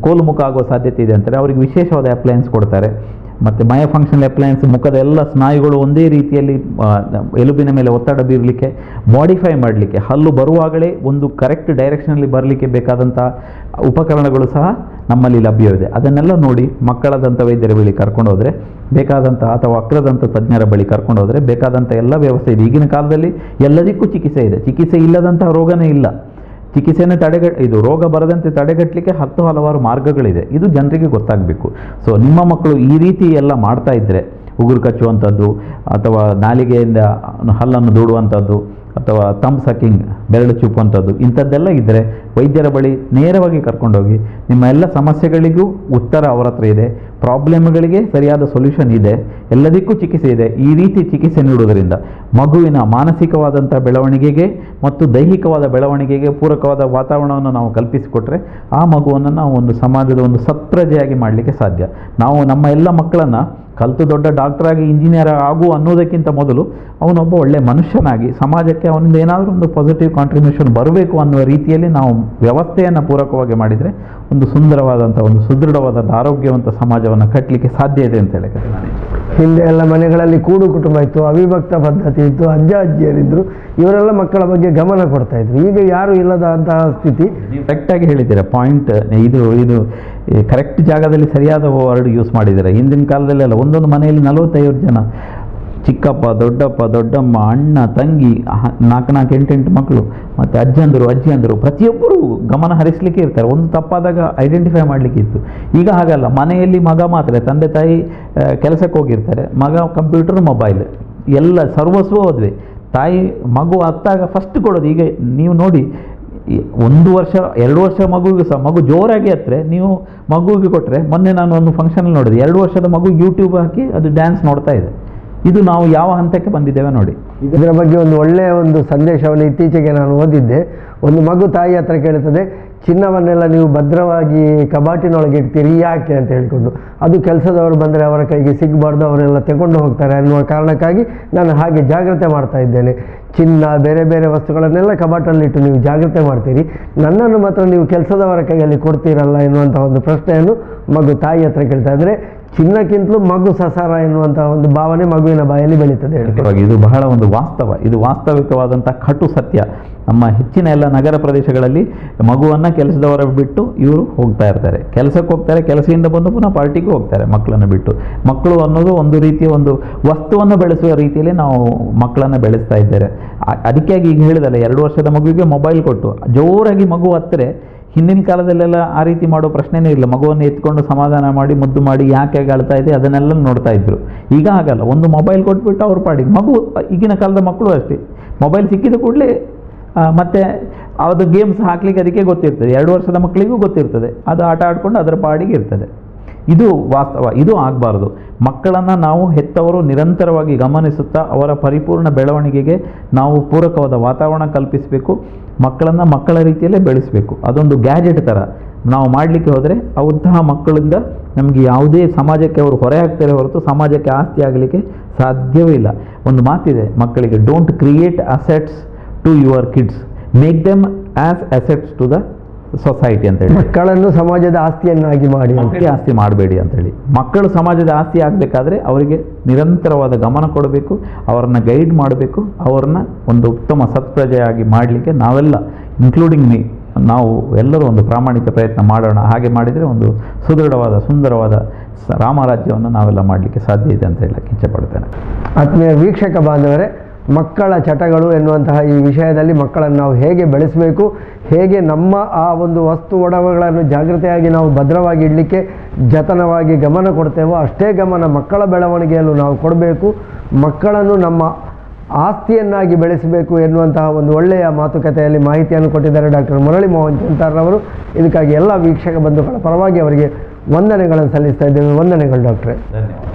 Speaker 2: ಕೋಲು ಮುಖ ಆಗುವ ಸಾಧ್ಯತೆ ಇದೆ ಅಂತಾರೆ, ಅವರಿಗೆ ವಿಶೇಷವಾದ ಅಪ್ಲಯನ್ಸ್ ಕೊಡ್ತಾರೆ. ಮತ್ತು ಮಯೋಫಂಕ್ಷನಲ್ ಅಪ್ಲಯನ್ಸ್ ಮುಖದ ಎಲ್ಲ ಸ್ನಾಯುಗಳು ಒಂದೇ ರೀತಿಯಲ್ಲಿ ಎಲುಬಿನ ಮೇಲೆ ಒತ್ತಡ ಬೀರಲಿಕ್ಕೆ, ಮಾಡಿಫೈ ಮಾಡಲಿಕ್ಕೆ, ಹಲ್ಲು ಬರುವಾಗಲೇ ಒಂದು ಕರೆಕ್ಟ್ ಡೈರೆಕ್ಷನಲ್ಲಿ ಬರಲಿಕ್ಕೆ ಬೇಕಾದಂಥ ಉಪಕರಣಗಳು ಸಹ ನಮ್ಮಲ್ಲಿ ಲಭ್ಯವಿದೆ. ಅದನ್ನೆಲ್ಲ ನೋಡಿ ಮಕ್ಕಳ ದಂತವೈದ್ಯರ ಬಳಿ ಕರ್ಕೊಂಡು ಹೋದರೆ ಬೇಕಾದಂಥ ಅಥವಾ ವಕ್ರದಂತ ತಜ್ಞರ ಬಳಿ ಕರ್ಕೊಂಡು ಹೋದರೆ ಬೇಕಾದಂಥ ಎಲ್ಲ ವ್ಯವಸ್ಥೆ ಇದೆ. ಈಗಿನ ಕಾಲದಲ್ಲಿ ಎಲ್ಲದಕ್ಕೂ ಚಿಕಿತ್ಸೆ ಇದೆ, ಚಿಕಿತ್ಸೆ ಇಲ್ಲದಂತಹ ರೋಗನೇ ಇಲ್ಲ. ಚಿಕಿತ್ಸೆಯನ್ನು ಇದು ರೋಗ ಬರದಂತೆ ತಡೆಗಟ್ಟಲಿಕ್ಕೆ ಹಲವಾರು ಮಾರ್ಗಗಳಿದೆ. ಇದು ಜನರಿಗೆ ಗೊತ್ತಾಗಬೇಕು. ಸೊ ನಿಮ್ಮ ಮಕ್ಕಳು ಈ ರೀತಿ ಎಲ್ಲ ಮಾಡ್ತಾ ಇದ್ದರೆ, ಉಗುರು ಕಚ್ಚುವಂಥದ್ದು ಅಥವಾ ನಾಲಿಗೆಯಿಂದ ಹಲ್ಲನ್ನು ದೂಡುವಂಥದ್ದು ಅಥವಾ ತಂಬ್ ಸಕ್ಕಿಂಗ್ ಬೆರಳು ಚುಪ್ಪುವಂಥದ್ದು ಇಂಥದ್ದೆಲ್ಲ ಇದ್ದರೆ ವೈದ್ಯರ ಬಳಿ ನೇರವಾಗಿ ಕರ್ಕೊಂಡೋಗಿ ನಿಮ್ಮ ಎಲ್ಲ ಸಮಸ್ಯೆಗಳಿಗೂ ಉತ್ತರ ಅವರ ಹತ್ರ ಇದೆ, ಪ್ರಾಬ್ಲಮ್ಗಳಿಗೆ ಸರಿಯಾದ ಸೊಲ್ಯೂಷನ್ ಇದೆ, ಎಲ್ಲದಕ್ಕೂ ಚಿಕಿತ್ಸೆ ಇದೆ. ಈ ರೀತಿ ಚಿಕಿತ್ಸೆ ನೀಡುವುದರಿಂದ ಮಗುವಿನ ಮಾನಸಿಕವಾದಂಥ ಬೆಳವಣಿಗೆಗೆ ಮತ್ತು ದೈಹಿಕವಾದ ಬೆಳವಣಿಗೆಗೆ ಪೂರಕವಾದ ವಾತಾವರಣವನ್ನು ನಾವು ಕಲ್ಪಿಸಿಕೊಟ್ರೆ ಆ ಮಗುವನ್ನು ನಾವು ಒಂದು ಸಮಾಜದ ಒಂದು ಸತ್ಪ್ರಜೆಯಾಗಿ ಮಾಡಲಿಕ್ಕೆ ಸಾಧ್ಯ. ನಾವು ನಮ್ಮ ಎಲ್ಲ ಮಕ್ಕಳನ್ನು ಕಲಿತು ದೊಡ್ಡ ಡಾಕ್ಟರಾಗಿ ಇಂಜಿನಿಯರ್ ಆಗು ಅನ್ನೋದಕ್ಕಿಂತ ಮೊದಲು ಅವನೊಬ್ಬ ಒಳ್ಳೆಯ ಮನುಷ್ಯನಾಗಿ ಸಮಾಜಕ್ಕೆ ಅವನಿಂದ ಏನಾದರೂ ಒಂದು ಪಾಸಿಟಿವ್ ಕಾಂಟ್ರಿಬ್ಯೂಷನ್ ಬರಬೇಕು ಅನ್ನುವ ರೀತಿಯಲ್ಲಿ ನಾವು ವ್ಯವಸ್ಥೆಯನ್ನು ಪೂರಕವಾಗಿ ಮಾಡಿದರೆ ಒಂದು ಸುಂದರವಾದಂಥ ಒಂದು ಸುದೃಢವಾದಂಥ ಆರೋಗ್ಯವಂತ ಸಮಾಜವನ್ನು ಕಟ್ಟಲಿಕ್ಕೆ ಸಾಧ್ಯ ಇದೆ ಅಂತ ಹೇಳಿ ನಾನು
Speaker 1: ಹಿಂದೆ ಎಲ್ಲ ಮನೆಗಳಲ್ಲಿ ಕೂಡು ಕುಟುಂಬ ಇತ್ತು, ಅವಿಭಕ್ತ ಪದ್ಧತಿ ಇತ್ತು, ಅಜ್ಜ ಅಜ್ಜಿಯರಿದ್ದರು, ಇವರೆಲ್ಲ ಮಕ್ಕಳ ಬಗ್ಗೆ ಗಮನ ಕೊಡ್ತಾ ಇದ್ರು. ಈಗ ಯಾರು ಇಲ್ಲದ ಅಂತಹ ಸ್ಥಿತಿ.
Speaker 2: ನೀವು ಕರೆಕ್ಟಾಗಿ ಹೇಳಿದ್ದೀರಾ ಪಾಯಿಂಟ್. ಇದು ಕರೆಕ್ಟ್ ಜಾಗದಲ್ಲಿ ಸರಿಯಾದ ವರ್ಡ್ ಯೂಸ್ ಮಾಡಿದ್ದಾರೆ. ಹಿಂದಿನ ಕಾಲದಲ್ಲೆಲ್ಲ ಒಂದೊಂದು ಮನೆಯಲ್ಲಿ 45 ಜನ, ಚಿಕ್ಕಪ್ಪ, ದೊಡ್ಡಪ್ಪ, ದೊಡ್ಡಮ್ಮ, ಅಣ್ಣ, ತಂಗಿ, 4 8 ಮಕ್ಕಳು, ಮತ್ತು ಅಜ್ಜಿಯಂದರು ಪ್ರತಿಯೊಬ್ಬರು ಗಮನ ಹರಿಸಲಿಕ್ಕೆ ಇರ್ತಾರೆ. ಒಂದು ತಪ್ಪಾದಾಗ ಐಡೆಂಟಿಫೈ ಮಾಡಲಿಕ್ಕೆ ಇತ್ತು. ಈಗ ಹಾಗಲ್ಲ, ಮನೆಯಲ್ಲಿ ಮಗ ಮಾತ್ರ, ತಂದೆ ತಾಯಿ ಕೆಲಸಕ್ಕೆ ಹೋಗಿರ್ತಾರೆ, ಮಗ ಕಂಪ್ಯೂಟರ್, ಮೊಬೈಲ್, ಎಲ್ಲ ಸರ್ವಸ್ವ ಹೋದ್ವಿ. ತಾಯಿ ಮಗು ಅತ್ತಾಗ ಫಸ್ಟ್ ಕೊಡೋದು. ಈಗ ನೀವು ನೋಡಿ 1 ವರ್ಷ 2 ವರ್ಷ ಮಗುವಿಗೆ ಸಹ ಮಗು ಜೋರಾಗಿ ಹತ್ತಿರ ನೀವು ಮಗುವಿಗೆ ಕೊಟ್ಟರೆ, ಮೊನ್ನೆ ನಾನು ಒಂದು ಫಂಕ್ಷನಲ್ಲಿ ನೋಡಿದೆ, 2 ವರ್ಷದ ಮಗು ಯೂಟ್ಯೂಬ್ ಹಾಕಿ ಅದು ಡ್ಯಾನ್ಸ್ ನೋಡ್ತಾ ಇದೆ. ಇದು ನಾವು ಯಾವ ಹಂತಕ್ಕೆ ಬಂದಿದ್ದೇವೆ ನೋಡಿ.
Speaker 1: ಇದರ ಬಗ್ಗೆ ಒಂದು ಒಳ್ಳೆಯ ಒಂದು ಸಂದೇಶವನ್ನು ಇತ್ತೀಚೆಗೆ ನಾನು ಓದಿದ್ದೆ. ಒಂದು ಮಗು ತಾಯಿ ಹತ್ರ ಕೇಳ್ತದೆ, ಚಿನ್ನವನ್ನೆಲ್ಲ ನೀವು ಭದ್ರವಾಗಿ ಕಬಾಟಿನೊಳಗೆ ಇಡ್ತೀರಿ ಯಾಕೆ ಅಂತ ಹೇಳಿಕೊಂಡು. ಅದು ಕೆಲಸದವರು ಬಂದರೆ ಅವರ ಕೈಗೆ ಸಿಗಬಾರ್ದು, ಅವರೆಲ್ಲ ತಗೊಂಡು ಹೋಗ್ತಾರೆ ಅನ್ನುವ ಕಾರಣಕ್ಕಾಗಿ ನಾನು ಹಾಗೆ ಜಾಗ್ರತೆ ಮಾಡ್ತಾ ಇದ್ದೇನೆ. ಚಿನ್ನ ಬೇರೆ ಬೇರೆ ವಸ್ತುಗಳನ್ನೆಲ್ಲ ಕಬಾಟಲ್ಲಿಟ್ಟು ನೀವು ಜಾಗ್ರತೆ ಮಾಡ್ತೀರಿ, ನನ್ನನ್ನು ಮಾತ್ರ ನೀವು ಕೆಲಸದವರ ಕೈಯಲ್ಲಿ ಕೊಡ್ತೀರಲ್ಲ ಎನ್ನುವಂಥ ಒಂದು ಪ್ರಶ್ನೆಯನ್ನು ಮಗು ತಾಯಿ ಹತ್ರ ಕೇಳ್ತಾ. ಅಂದರೆ ಚಿನ್ನಕ್ಕಿಂತಲೂ ಮಗು ಸಸಾರ ಎನ್ನುವಂಥ ಒಂದು ಭಾವನೆ ಮಗುವಿನ ಬಾಯಲ್ಲಿ ಬೆಳೀತದೆ.
Speaker 2: ಇದು ಬಹಳ ಒಂದು ವಾಸ್ತವ, ಇದು ವಾಸ್ತವಿಕವಾದಂಥ ಕಟು ಸತ್ಯ. ನಮ್ಮ ಹೆಚ್ಚಿನ ಎಲ್ಲ ನಗರ ಪ್ರದೇಶಗಳಲ್ಲಿ ಮಗುವನ್ನು ಕೆಲಸದವರ ಬಿಟ್ಟು ಇವರು ಹೋಗ್ತಾ ಇರ್ತಾರೆ, ಕೆಲಸಕ್ಕೆ ಹೋಗ್ತಾರೆ, ಕೆಲಸದಿಂದ ಬಂದು ಪುನಃ ಪಾರ್ಟಿಗೆ ಹೋಗ್ತಾರೆ ಮಕ್ಕಳನ್ನು ಬಿಟ್ಟು. ಮಕ್ಕಳು ಅನ್ನೋದು ಒಂದು ರೀತಿಯ ಒಂದು ವಸ್ತುವನ್ನು ಬೆಳೆಸುವ ರೀತಿಯಲ್ಲಿ ನಾವು ಮಕ್ಕಳನ್ನು ಬೆಳೆಸ್ತಾ ಇದ್ದಾರೆ. ಅದಕ್ಕಾಗಿ ಈಗ ಹೇಳಿದಲ್ಲ, 2 ವರ್ಷದ ಮಗುವಿಗೆ ಮೊಬೈಲ್ ಕೊಟ್ಟು ಜೋರಾಗಿ ಮಗು ಹತ್ತಿರ, ಹಿಂದಿನ ಕಾಲದಲ್ಲೆಲ್ಲ ಆ ರೀತಿ ಮಾಡೋ ಪ್ರಶ್ನೆನೇ ಇಲ್ಲ. ಮಗುವನ್ನು ಎತ್ಕೊಂಡು ಸಮಾಧಾನ ಮಾಡಿ ಮುದ್ದು ಮಾಡಿ ಯಾಕೆ ಅಳ್ತಾ ಇದೆ ಅದನ್ನೆಲ್ಲ ನೋಡ್ತಾ ಇದ್ರು. ಈಗ ಆಗಲ್ಲ, ಒಂದು ಮೊಬೈಲ್ ಕೊಟ್ಬಿಟ್ಟು ಅವ್ರ ಪಾಡಿಗೆ ಮಗು. ಈಗಿನ ಕಾಲದ ಮಕ್ಕಳು ಅಷ್ಟೇ, ಮೊಬೈಲ್ ಸಿಕ್ಕಿದ ಕೂಡಲೇ ಮತ್ತು ಅದು ಗೇಮ್ಸ್ ಹಾಕ್ಲಿಕ್ಕೆ ಅದಕ್ಕೆ ಗೊತ್ತಿರ್ತದೆ. 2 ವರ್ಷದ ಮಕ್ಕಳಿಗೂ ಗೊತ್ತಿರ್ತದೆ, ಅದು ಆಟ ಆಡ್ಕೊಂಡು ಅದರ ಪಾಡಿಗೆ ಇರ್ತದೆ. ಇದು ವಾಸ್ತವ, ಇದು ಆಗಬಾರ್ದು. ಮಕ್ಕಳನ್ನು ನಾವು ಹೆತ್ತವರು ನಿರಂತರವಾಗಿ ಗಮನಿಸುತ್ತಾ ಅವರ ಪರಿಪೂರ್ಣ ಬೆಳವಣಿಗೆಗೆ ನಾವು ಪೂರಕವಾದ ವಾತಾವರಣ ಕಲ್ಪಿಸಬೇಕು. ಮಕ್ಕಳನ್ನು ಮಕ್ಕಳ ರೀತಿಯಲ್ಲೇ ಬೆಳೆಸಬೇಕು. ಅದೊಂದು ಗ್ಯಾಜೆಟ್ ಥರ ನಾವು ಮಾಡಲಿಕ್ಕೆ ಹೋದರೆ ಅಂತಹ ಮಕ್ಕಳಿಂದ ನಮಗೆ ಯಾವುದೇ ಸಮಾಜಕ್ಕೆ ಅವರು ಹೊರೆ ಆಗ್ತಾರೆ ಹೊರತು ಸಮಾಜಕ್ಕೆ ಆಸ್ತಿ ಆಗಲಿಕ್ಕೆ ಸಾಧ್ಯವೇ ಇಲ್ಲ. ಒಂದು ಮಾತಿದೆ ಮಕ್ಕಳಿಗೆ, don't create assets to your kids, make them as assets to the society ಅಂತೇಳಿ.
Speaker 1: ಮಕ್ಕಳನ್ನು ಸಮಾಜದ ಆಸ್ತಿಯನ್ನಾಗಿ ಮಾಡಿ,
Speaker 2: ಮಕ್ಕಳಿಗೆ ಆಸ್ತಿ ಮಾಡಬೇಡಿ ಅಂತೇಳಿ. ಮಕ್ಕಳು ಸಮಾಜದ ಆಸ್ತಿ ಆಗಬೇಕಾದ್ರೆ ಅವರಿಗೆ ನಿರಂತರವಾದ ಗಮನ ಕೊಡಬೇಕು, ಅವರನ್ನು ಗೈಡ್ ಮಾಡಬೇಕು, ಅವರನ್ನ ಒಂದು ಉತ್ತಮ ಸತ್ಪ್ರಜೆಯಾಗಿ ಮಾಡಲಿಕ್ಕೆ ನಾವೆಲ್ಲ, ಇನ್ಕ್ಲೂಡಿಂಗ್ ಮೀ, ನಾವು ಎಲ್ಲರೂ ಒಂದು ಪ್ರಾಮಾಣಿಕ ಪ್ರಯತ್ನ ಮಾಡೋಣ. ಹಾಗೆ ಮಾಡಿದರೆ ಒಂದು ಸುದೃಢವಾದ ಸುಂದರವಾದ ರಾಮರಾಜ್ಯವನ್ನು ನಾವೆಲ್ಲ ಮಾಡಲಿಕ್ಕೆ ಸಾಧ್ಯ ಇದೆ ಅಂತ ಹೇಳಕ್ಕೆ ಇಚ್ಛೆಪಡ್ತೇನೆ.
Speaker 1: ಆತ್ಮೀಯ ವೀಕ್ಷಕ ಬಾಂಧವರೇ, ಮಕ್ಕಳ ಚಟಗಳು ಎನ್ನುವಂತಹ ಈ ವಿಷಯದಲ್ಲಿ ಮಕ್ಕಳನ್ನು ನಾವು ಹೇಗೆ ಬೆಳೆಸಬೇಕು, ಹೇಗೆ ನಮ್ಮ ಆ ಒಂದು ವಸ್ತು ಒಡವೆಗಳನ್ನು ಜಾಗ್ರತೆಯಾಗಿ ನಾವು ಭದ್ರವಾಗಿ ಇಡಲಿಕ್ಕೆ ಜತನವಾಗಿ ಗಮನ ಕೊಡ್ತೇವೋ ಅಷ್ಟೇ ಗಮನ ಮಕ್ಕಳ ಬೆಳವಣಿಗೆಯಲ್ಲೂ ನಾವು ಕೊಡಬೇಕು. ಮಕ್ಕಳನ್ನು ನಮ್ಮ ಆಸ್ತಿಯನ್ನಾಗಿ ಬೆಳೆಸಬೇಕು ಎನ್ನುವಂತಹ ಒಂದು ಒಳ್ಳೆಯ ಮಾತುಕತೆಯಲ್ಲಿ ಮಾಹಿತಿಯನ್ನು ಕೊಟ್ಟಿದ್ದಾರೆ ಡಾಕ್ಟರ್ ಮುರಳಿ ಮೋಹನ್ ಚಂತಾರ್ರವರು. ಇದಕ್ಕಾಗಿ ಎಲ್ಲ ವೀಕ್ಷಕ ಬಂಧುಗಳ ಪರವಾಗಿ ಅವರಿಗೆ ವಂದನೆಗಳನ್ನು ಸಲ್ಲಿಸ್ತಾ ಇದ್ದೇವೆ. ವಂದನೆಗಳು ಡಾಕ್ಟ್ರೇ.
Speaker 2: ಧನ್ಯವಾದ.